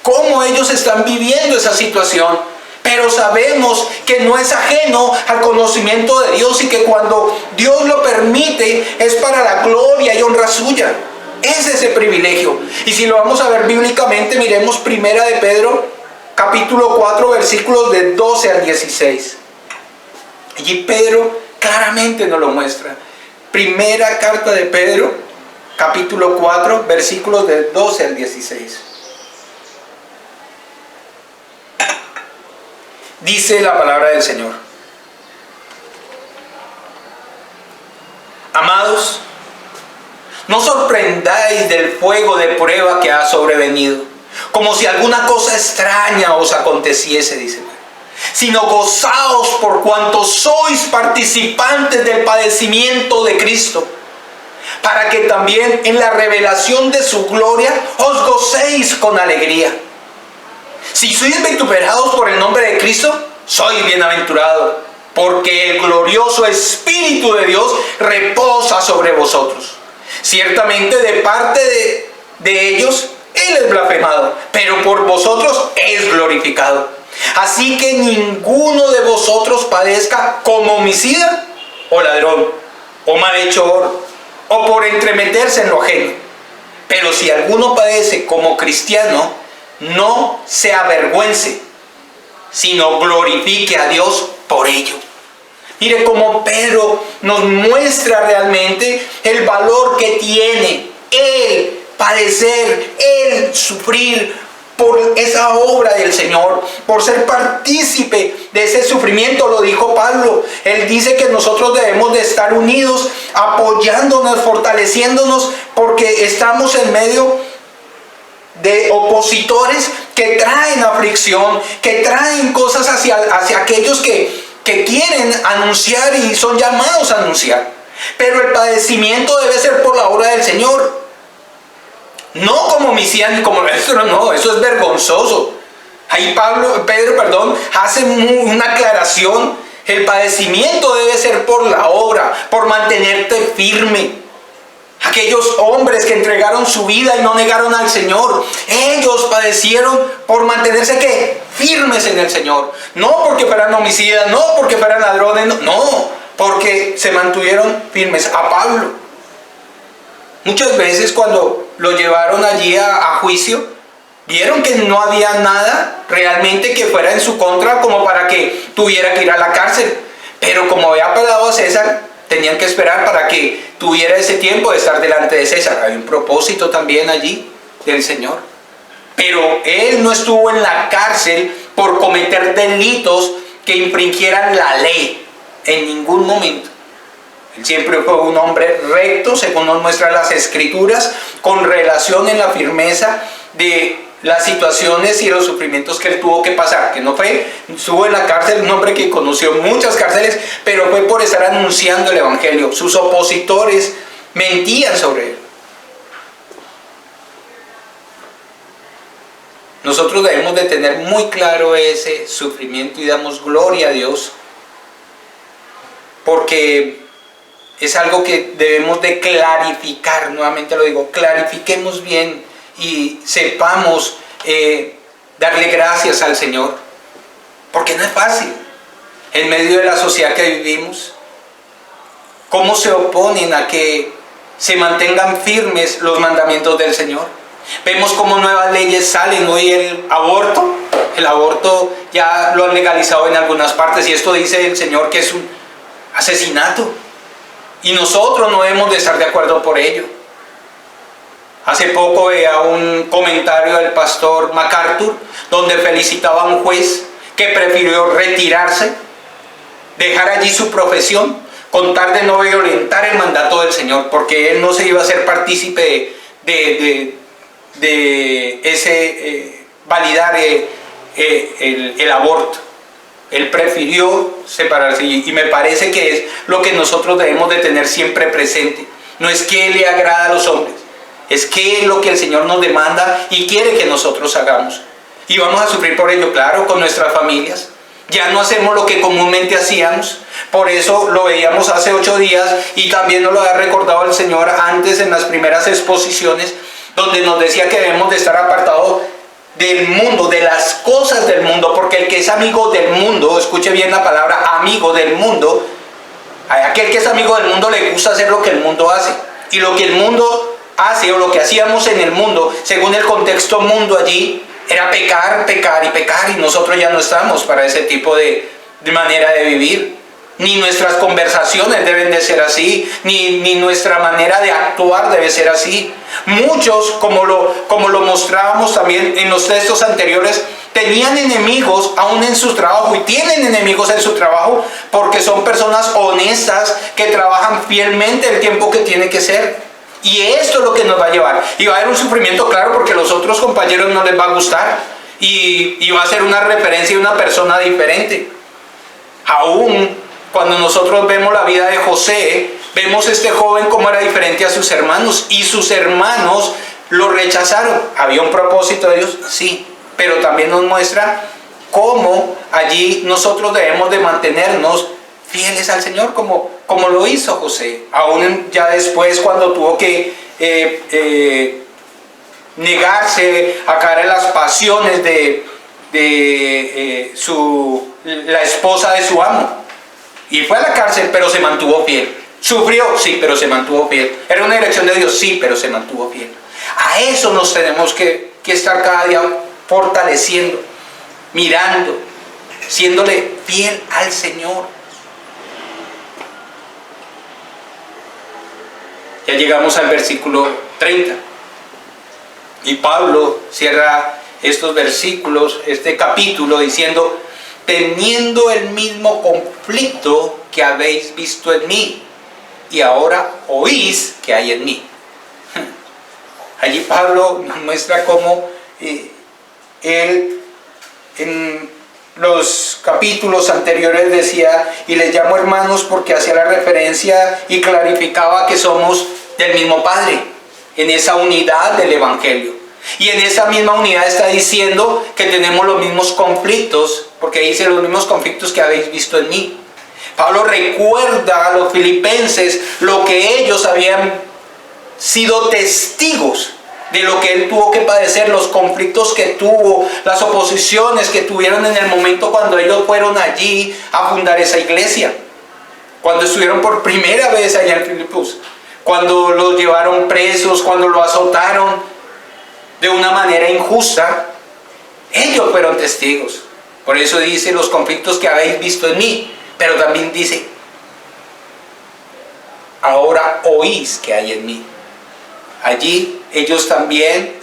cómo ellos están viviendo esa situación. Pero sabemos que no es ajeno al conocimiento de Dios y que cuando Dios lo permite es para la gloria y honra suya. es ese privilegio. Y si lo vamos a ver bíblicamente, miremos Primera de Pedro, capítulo 4, versículos de 12 al 16. Allí Pedro claramente nos lo muestra. Primera carta de Pedro, capítulo 4, versículos de 12 al 16. Dice la palabra del Señor: amados, no sorprendáis del fuego de prueba que ha sobrevenido, como si alguna cosa extraña os aconteciese, dice, sino gozaos por cuanto sois participantes del padecimiento de Cristo, para que también en la revelación de su gloria os gocéis con alegría. Si sois vituperados por el nombre de Cristo, sois bienaventurados, porque el glorioso Espíritu de Dios reposa sobre vosotros. Ciertamente de parte de ellos Él es blasfemado, pero por vosotros es glorificado. Así que ninguno de vosotros padezca como homicida, o ladrón, o malhechor, o por entremeterse en lo ajeno. Pero si alguno padece como cristiano, no se avergüence, sino glorifique a Dios por ello. Mire cómo Pedro nos muestra realmente el valor que tiene el padecer, el sufrir por esa obra del Señor, por ser partícipe de ese sufrimiento. Lo dijo Pablo. Él dice que nosotros debemos de estar unidos, apoyándonos, fortaleciéndonos, porque estamos en medio de opositores que traen aflicción, que traen cosas hacia aquellos que quieren anunciar y son llamados a anunciar. Pero el padecimiento debe ser por la obra del Señor, no como homicida ni como nuestro. No, eso es vergonzoso. Ahí Pedro hace una aclaración. El padecimiento debe ser por la obra, por mantenerte firme. Aquellos hombres que entregaron su vida y no negaron al Señor, ellos padecieron por mantenerse ¿qué? Firmes en el Señor. No porque fueran homicidas, no porque fueran ladrones, no, porque se mantuvieron firmes. A Pablo, muchas veces cuando lo llevaron allí a juicio, vieron que no había nada realmente que fuera en su contra como para que tuviera que ir a la cárcel. Pero como había pagado a César, tenían que esperar para que tuviera ese tiempo de estar delante de César. Hay un propósito también allí del Señor. Pero él no estuvo en la cárcel por cometer delitos que infringieran la ley en ningún momento. Él siempre fue un hombre recto, según nos muestran las Escrituras, con relación en la firmeza de las situaciones y los sufrimientos que él tuvo que pasar. Que no estuvo en la cárcel, un hombre que conoció muchas cárceles, pero fue por estar anunciando el Evangelio. Sus opositores mentían sobre él. Nosotros debemos de tener muy claro ese sufrimiento y damos gloria a Dios, porque es algo que debemos de clarificar. Nuevamente lo digo, clarifiquemos bien y sepamos darle gracias al Señor, porque no es fácil en medio de la sociedad que vivimos. Cómo se oponen a que se mantengan firmes los mandamientos del Señor. Vemos cómo nuevas leyes salen. Hoy el aborto ya lo han legalizado en algunas partes, y esto dice el Señor que es un asesinato, y nosotros no debemos de estar de acuerdo por ello. Hace poco veía un comentario del pastor MacArthur donde felicitaba a un juez que prefirió retirarse, dejar allí su profesión, con tal de no violentar el mandato del Señor, porque él no se iba a ser partícipe de ese validar el aborto. Él prefirió separarse, y me parece que es lo que nosotros debemos de tener siempre presente. No es que le agrada a los hombres, es que es lo que el Señor nos demanda y quiere que nosotros hagamos. Y vamos a sufrir por ello, claro, con nuestras familias. Ya no hacemos lo que comúnmente hacíamos. Por eso lo veíamos hace 8 días, y también nos lo ha recordado el Señor antes en las primeras exposiciones, donde nos decía que debemos de estar apartados del mundo, de las cosas del mundo, porque el que es amigo del mundo, escuche bien la palabra amigo del mundo, a aquel que es amigo del mundo le gusta hacer lo que el mundo hace, y lo que el mundo hace o lo que hacíamos en el mundo, según el contexto mundo allí, era pecar, pecar y pecar, y nosotros ya no estamos para ese tipo de manera de vivir. Ni nuestras conversaciones deben de ser así, ni nuestra manera de actuar debe ser así. Muchos, como lo mostrábamos también en los textos anteriores, tenían enemigos aún en su trabajo, y tienen enemigos en su trabajo porque son personas honestas que trabajan fielmente el tiempo que tiene que ser. Y esto es lo que nos va a llevar. Y va a haber un sufrimiento, claro, porque a los otros compañeros no les va a gustar. Y va a ser una referencia de una persona diferente. Aún cuando nosotros vemos la vida de José, vemos este joven cómo era diferente a sus hermanos. Y sus hermanos lo rechazaron. ¿Había un propósito de Dios? Sí. Pero también nos muestra cómo allí nosotros debemos de mantenernos fieles al Señor, como lo hizo José. Aún ya después, cuando tuvo que negarse a caer en las pasiones de la esposa de su amo. Y fue a la cárcel, pero se mantuvo fiel. Sufrió, sí, pero se mantuvo fiel. Era una dirección de Dios, sí, pero se mantuvo fiel. A eso nos tenemos que estar cada día fortaleciendo, mirando, siéndole fiel al Señor. Ya llegamos al versículo 30. Y Pablo cierra estos versículos, este capítulo, diciendo: teniendo el mismo conflicto que habéis visto en mí, y ahora oís que hay en mí. Allí Pablo nos muestra cómo él en los capítulos anteriores decía: y les llamo hermanos, porque hacía la referencia y clarificaba que somos del mismo Padre, en esa unidad del Evangelio. Y en esa misma unidad está diciendo que tenemos los mismos conflictos, porque dice: los mismos conflictos que habéis visto en mí. Pablo recuerda a los filipenses lo que ellos habían sido testigos de lo que él tuvo que padecer, los conflictos que tuvo, las oposiciones que tuvieron en el momento cuando ellos fueron allí a fundar esa iglesia, cuando estuvieron por primera vez allá en Filipos, cuando los llevaron presos, cuando lo azotaron de una manera injusta. Ellos fueron testigos. Por eso dice: los conflictos que habéis visto en mí. Pero también dice: ahora oís que hay en mí. Allí ellos también,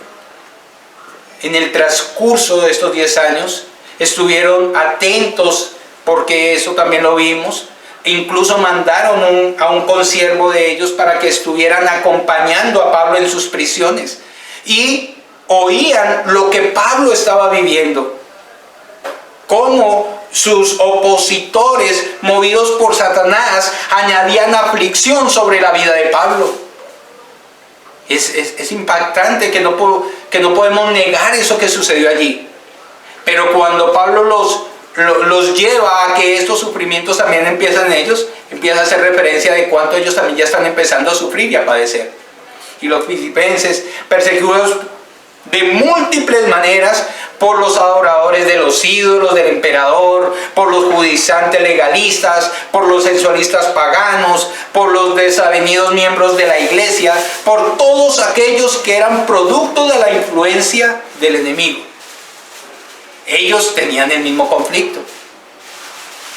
en el transcurso de estos 10 años, estuvieron atentos, porque eso también lo vimos. E incluso mandaron a un consiervo de ellos para que estuvieran acompañando a Pablo en sus prisiones. Y oían lo que Pablo estaba viviendo, cómo sus opositores, movidos por Satanás, añadían aflicción sobre la vida de Pablo. Es impactante que no podemos negar eso que sucedió allí. Pero cuando Pablo los lleva a que estos sufrimientos también empiezan en ellos, empieza a hacer referencia de cuánto ellos también ya están empezando a sufrir y a padecer. Y los filipenses, perseguidos de múltiples maneras por los adoradores de los ídolos del emperador, por los judaizantes legalistas, por los sensualistas paganos, por los desavenidos miembros de la iglesia, por todos aquellos que eran producto de la influencia del enemigo. Ellos tenían el mismo conflicto.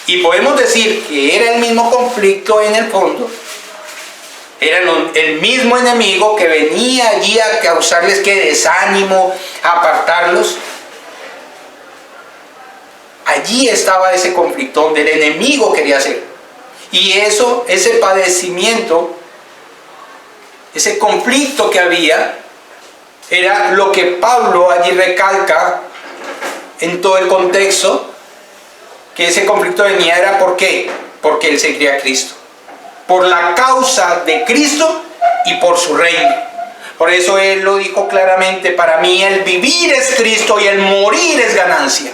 Y podemos decir que era el mismo conflicto en el fondo. Era el mismo enemigo que venía allí a causarles que desánimo, a apartarlos. Allí estaba ese conflicto donde el enemigo quería hacer. Y ese padecimiento, ese conflicto que había, era lo que Pablo allí recalca en todo el contexto, que ese conflicto venía era ¿por qué? Porque él seguía a Cristo. Por la causa de Cristo y por su reino. Por eso él lo dijo claramente: para mí el vivir es Cristo y el morir es ganancia.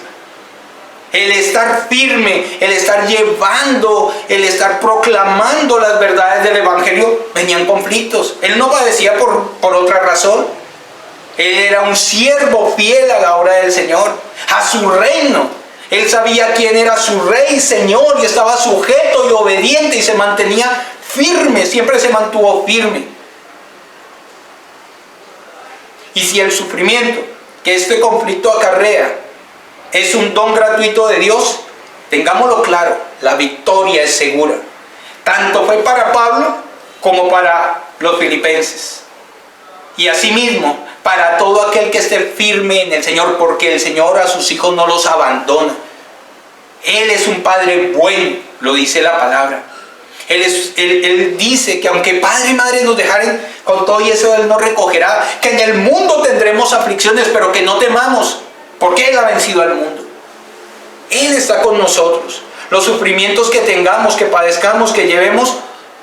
El estar firme, el estar llevando, el estar proclamando las verdades del Evangelio, venían conflictos. Él no padecía por otra razón. Él era un siervo fiel a la obra del Señor, a su reino. Él sabía quién era su rey y señor, y estaba sujeto y obediente, y se mantenía firme, siempre se mantuvo firme. Y si el sufrimiento que este conflicto acarrea es un don gratuito de Dios, tengámoslo claro, la victoria es segura. Tanto fue para Pablo como para los filipenses. Y asimismo, para todo aquel que esté firme en el Señor, porque el Señor a sus hijos no los abandona. Él es un Padre bueno, lo dice la palabra. Él dice que aunque padre y madre nos dejaren, con todo y eso Él nos recogerá. Que en el mundo tendremos aflicciones, pero que no temamos, porque Él ha vencido al mundo. Él está con nosotros. Los sufrimientos que tengamos, que padezcamos, que llevemos,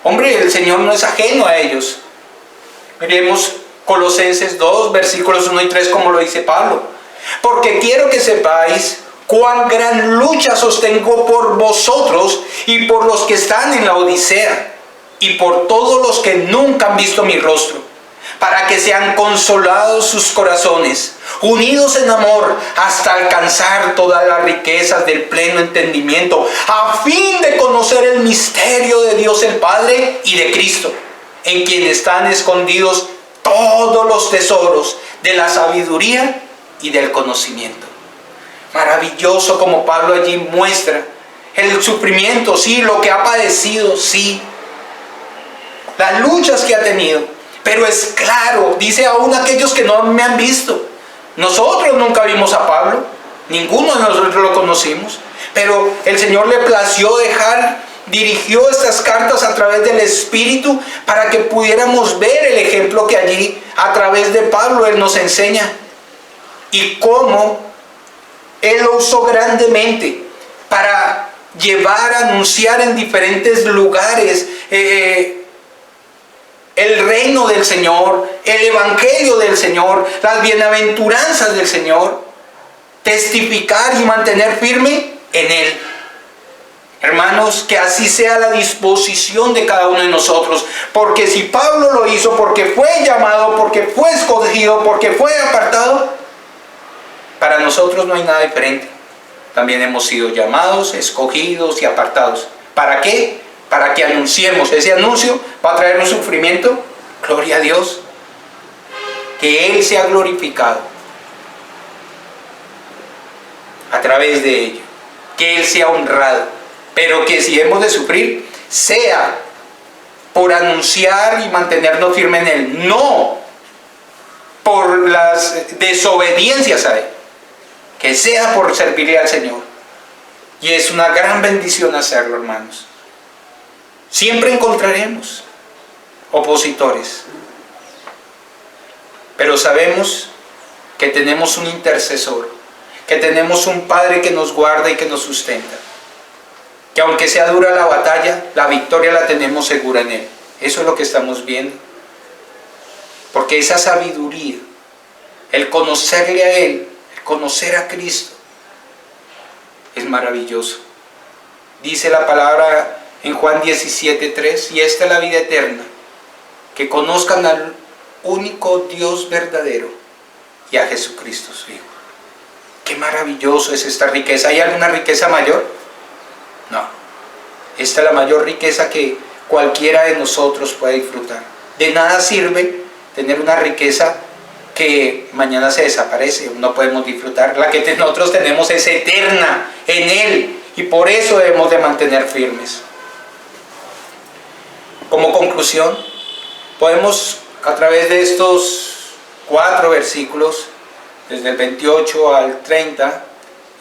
hombre, el Señor no es ajeno a ellos. Miremos Colosenses 2, versículos 1 y 3, como lo dice Pablo. Porque quiero que sepáis cuán gran lucha sostengo por vosotros y por los que están en la Odisea y por todos los que nunca han visto mi rostro, para que sean consolados sus corazones, unidos en amor, hasta alcanzar todas las riquezas del pleno entendimiento, a fin de conocer el misterio de Dios el Padre y de Cristo, en quien están escondidos todos los tesoros de la sabiduría y del conocimiento. Maravilloso como Pablo allí muestra el sufrimiento, sí, lo que ha padecido, sí, las luchas que ha tenido. Pero es claro, dice aún aquellos que no me han visto. Nosotros nunca vimos a Pablo, ninguno de nosotros lo conocimos, pero el Señor le plació dirigió estas cartas a través del Espíritu para que pudiéramos ver el ejemplo que allí a través de Pablo Él nos enseña y cómo Él lo usó grandemente para llevar a anunciar en diferentes lugares el reino del Señor, el evangelio del Señor, las bienaventuranzas del Señor, testificar y mantener firme en Él. Hermanos, que así sea la disposición de cada uno de nosotros, porque si Pablo lo hizo, porque fue llamado, porque fue escogido, porque fue apartado, para nosotros no hay nada diferente. También hemos sido llamados, escogidos y apartados. ¿Para qué? Para que anunciemos. Ese anuncio va a traer un sufrimiento. Gloria a Dios. Que Él sea glorificado a través de ello. Que Él sea honrado. Pero que si hemos de sufrir, sea por anunciar y mantenernos firmes en Él. No por las desobediencias a Él. Que sea por servirle al Señor. Y es una gran bendición hacerlo, hermanos. Siempre encontraremos opositores. Pero sabemos que tenemos un intercesor. Que tenemos un Padre que nos guarda y que nos sustenta. Que aunque sea dura la batalla, la victoria la tenemos segura en Él. Eso es lo que estamos viendo. Porque esa sabiduría, el conocerle a Él, conocer a Cristo es maravilloso. Dice la palabra en Juan 17:3, y esta es la vida eterna, que conozcan al único Dios verdadero y a Jesucristo su Hijo. Qué maravilloso es esta riqueza. ¿Hay alguna riqueza mayor? No. Esta es la mayor riqueza que cualquiera de nosotros puede disfrutar. De nada sirve tener una riqueza que mañana se desaparece, no podemos disfrutar. La que nosotros tenemos es eterna en Él y por eso debemos de mantener firmes. Como conclusión, podemos a través de estos 4 versículos, desde el 28 al 30,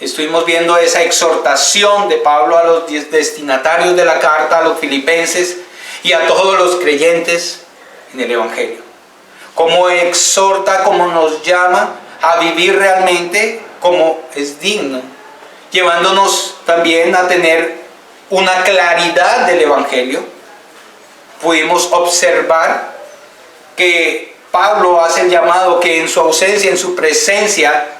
estuvimos viendo esa exhortación de Pablo a los destinatarios de la carta, a los filipenses y a todos los creyentes en el Evangelio. Cómo exhorta, cómo nos llama a vivir realmente como es digno, llevándonos también a tener una claridad del Evangelio. Pudimos observar que Pablo hace el llamado que en su ausencia, en su presencia,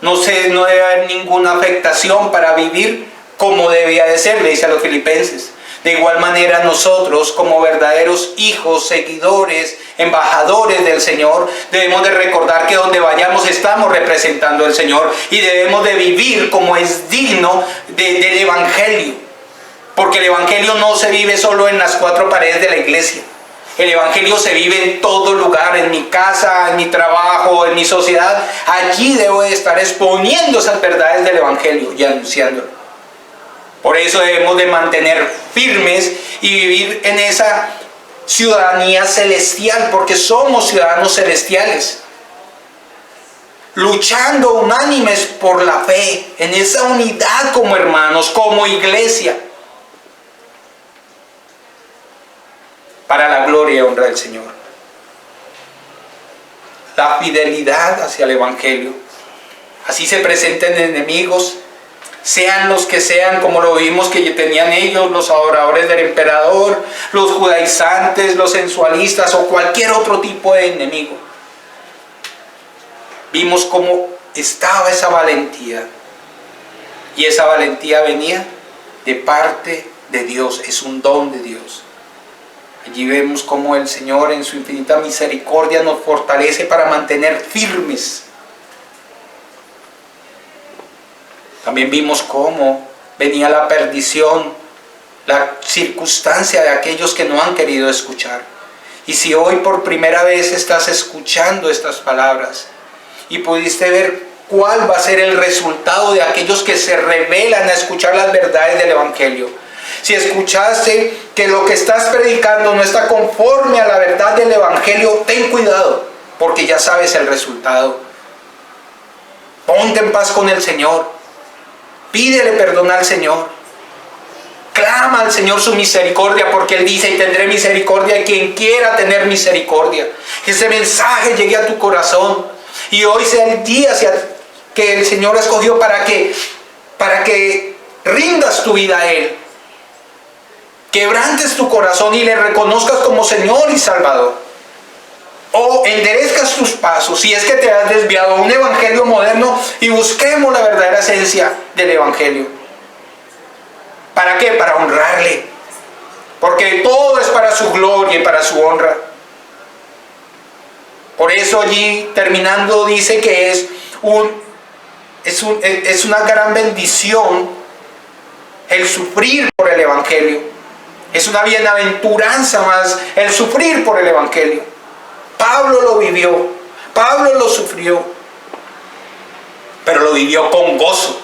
no debe haber ninguna afectación para vivir como debía de ser, le dice a los filipenses. De igual manera nosotros, como verdaderos hijos, seguidores, embajadores del Señor, debemos de recordar que donde vayamos estamos representando al Señor y debemos de vivir como es digno del Evangelio. Porque el Evangelio no se vive solo en las 4 paredes de la iglesia. El Evangelio se vive en todo lugar, en mi casa, en mi trabajo, en mi sociedad. Allí debo de estar exponiendo esas verdades del Evangelio y anunciándolo. Por eso debemos de mantener firmes y vivir en esa ciudadanía celestial, porque somos ciudadanos celestiales. Luchando unánimes por la fe, en esa unidad como hermanos, como iglesia. Para la gloria y honra del Señor. La fidelidad hacia el Evangelio. Así se presenten enemigos, sean los que sean, como lo vimos que tenían ellos, los adoradores del emperador, los judaizantes, los sensualistas o cualquier otro tipo de enemigo. Vimos cómo estaba esa valentía. Y esa valentía venía de parte de Dios, es un don de Dios. Allí vemos cómo el Señor en su infinita misericordia nos fortalece para mantener firmes. También vimos cómo venía la perdición, la circunstancia de aquellos que no han querido escuchar. Y si hoy por primera vez estás escuchando estas palabras y pudiste ver cuál va a ser el resultado de aquellos que se rebelan a escuchar las verdades del Evangelio, si escuchaste que lo que estás predicando no está conforme a la verdad del Evangelio, ten cuidado, porque ya sabes el resultado. Ponte en paz con el Señor. Pídele perdón al Señor. Clama al Señor su misericordia, porque Él dice: y tendré misericordia de quien quiera tener misericordia. Que ese mensaje llegue a tu corazón. Y hoy sea el día que el Señor escogió para que rindas tu vida a Él. Quebrantes tu corazón y le reconozcas como Señor y Salvador. O enderezcas tus pasos si es que te has desviado a un evangelio moderno y busquemos la verdadera esencia del evangelio. ¿Para qué? Para honrarle. Porque todo es para su gloria y para su honra. Por eso allí terminando dice que es una gran bendición el sufrir por el evangelio. Es una bienaventuranza más el sufrir por el Evangelio. Pablo lo vivió, Pablo lo sufrió, pero lo vivió con gozo.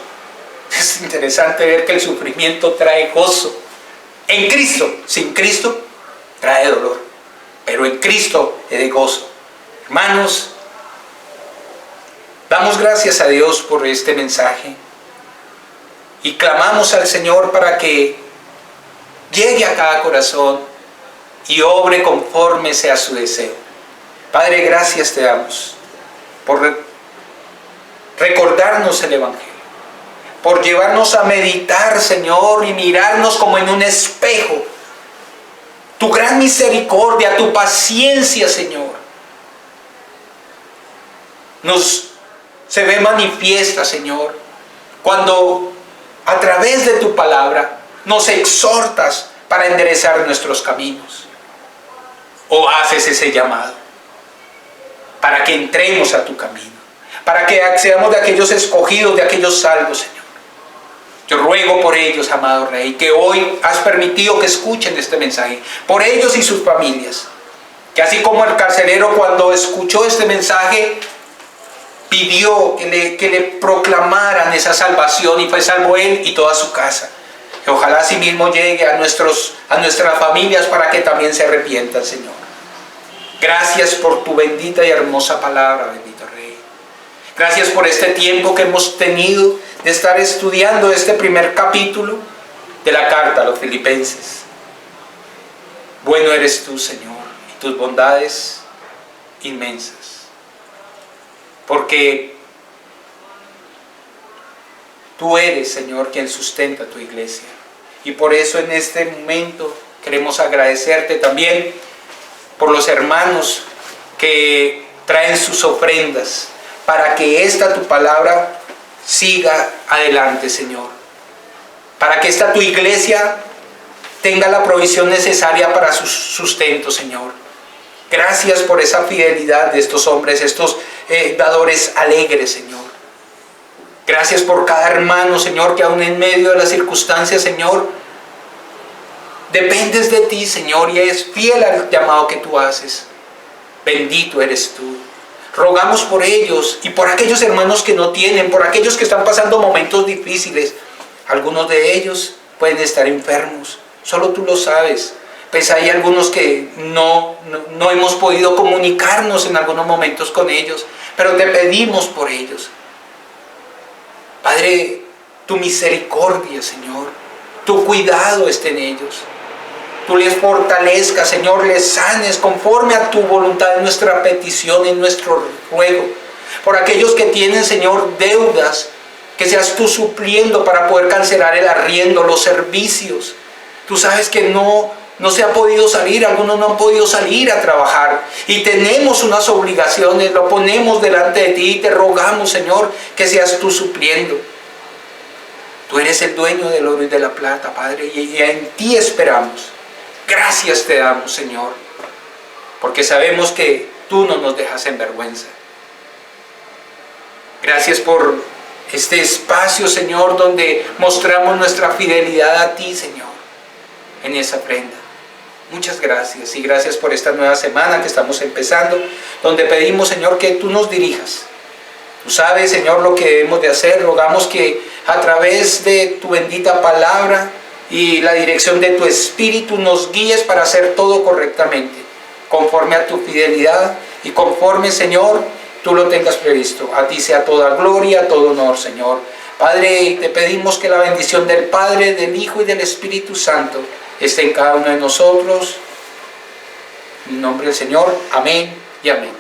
Es interesante ver que el sufrimiento trae gozo. En Cristo, sin Cristo, trae dolor, pero en Cristo es de gozo. Hermanos, damos gracias a Dios por este mensaje y clamamos al Señor para que llegue a cada corazón y obre conforme sea su deseo. Padre, gracias te damos por recordarnos el Evangelio, por llevarnos a meditar, Señor, y mirarnos como en un espejo. Tu gran misericordia, tu paciencia, Señor, se ve manifiesta, Señor, cuando a través de tu palabra nos exhortas para enderezar nuestros caminos. O haces ese llamado para que entremos a tu camino, para que seamos de aquellos escogidos, de aquellos salvos, Señor. Yo ruego por ellos, amado Rey, que hoy has permitido que escuchen este mensaje, por ellos y sus familias, que así como el carcelero cuando escuchó este mensaje pidió que le proclamaran esa salvación, y fue salvo él y toda su casa. Que ojalá así mismo llegue a nuestras familias para que también se arrepientan, Señor. Gracias por tu bendita y hermosa palabra, bendito Rey. Gracias por este tiempo que hemos tenido de estar estudiando este primer capítulo de la carta a los Filipenses. Bueno eres tú, Señor, y tus bondades inmensas. Porque tú eres, Señor, quien sustenta tu iglesia. Y por eso en este momento queremos agradecerte también por los hermanos que traen sus ofrendas para que esta tu palabra siga adelante, Señor. Para que esta tu iglesia tenga la provisión necesaria para su sustento, Señor. Gracias por esa fidelidad de estos hombres, estos dadores alegres, Señor. Gracias por cada hermano, Señor, que aún en medio de las circunstancias, Señor, Dependes de ti, Señor, y eres fiel al llamado que tú haces. Bendito eres tú. Rogamos por ellos y por aquellos hermanos que no tienen, por aquellos que están pasando momentos difíciles. Algunos de ellos pueden estar enfermos, solo tú lo sabes. Pues hay algunos que no hemos podido comunicarnos en algunos momentos con ellos, pero te pedimos por ellos. Padre, tu misericordia, Señor, tu cuidado esté en ellos. Tú les fortalezcas, Señor, les sanes conforme a tu voluntad en nuestra petición, en nuestro ruego. Por aquellos que tienen, Señor, deudas, que seas tú supliendo para poder cancelar el arriendo, los servicios. Tú sabes que no se ha podido salir, algunos no han podido salir a trabajar y tenemos unas obligaciones, lo ponemos delante de ti y te rogamos, Señor, que seas tú supliendo. Tú eres el dueño del oro y de la plata, Padre, y en ti esperamos. Gracias te damos, Señor, porque sabemos que tú no nos dejas en vergüenza. Gracias por este espacio, Señor, donde mostramos nuestra fidelidad a ti, Señor, en esa ofrenda. Muchas gracias y gracias por esta nueva semana que estamos empezando, donde pedimos, Señor, que tú nos dirijas. Tú sabes, Señor, lo que debemos de hacer. Rogamos que a través de tu bendita palabra y la dirección de tu Espíritu nos guíes para hacer todo correctamente, conforme a tu fidelidad y conforme, Señor, tú lo tengas previsto. A ti sea toda gloria, todo honor, Señor. Padre, te pedimos que la bendición del Padre, del Hijo y del Espíritu Santo esté en cada uno de nosotros. En el nombre del Señor, amén y amén.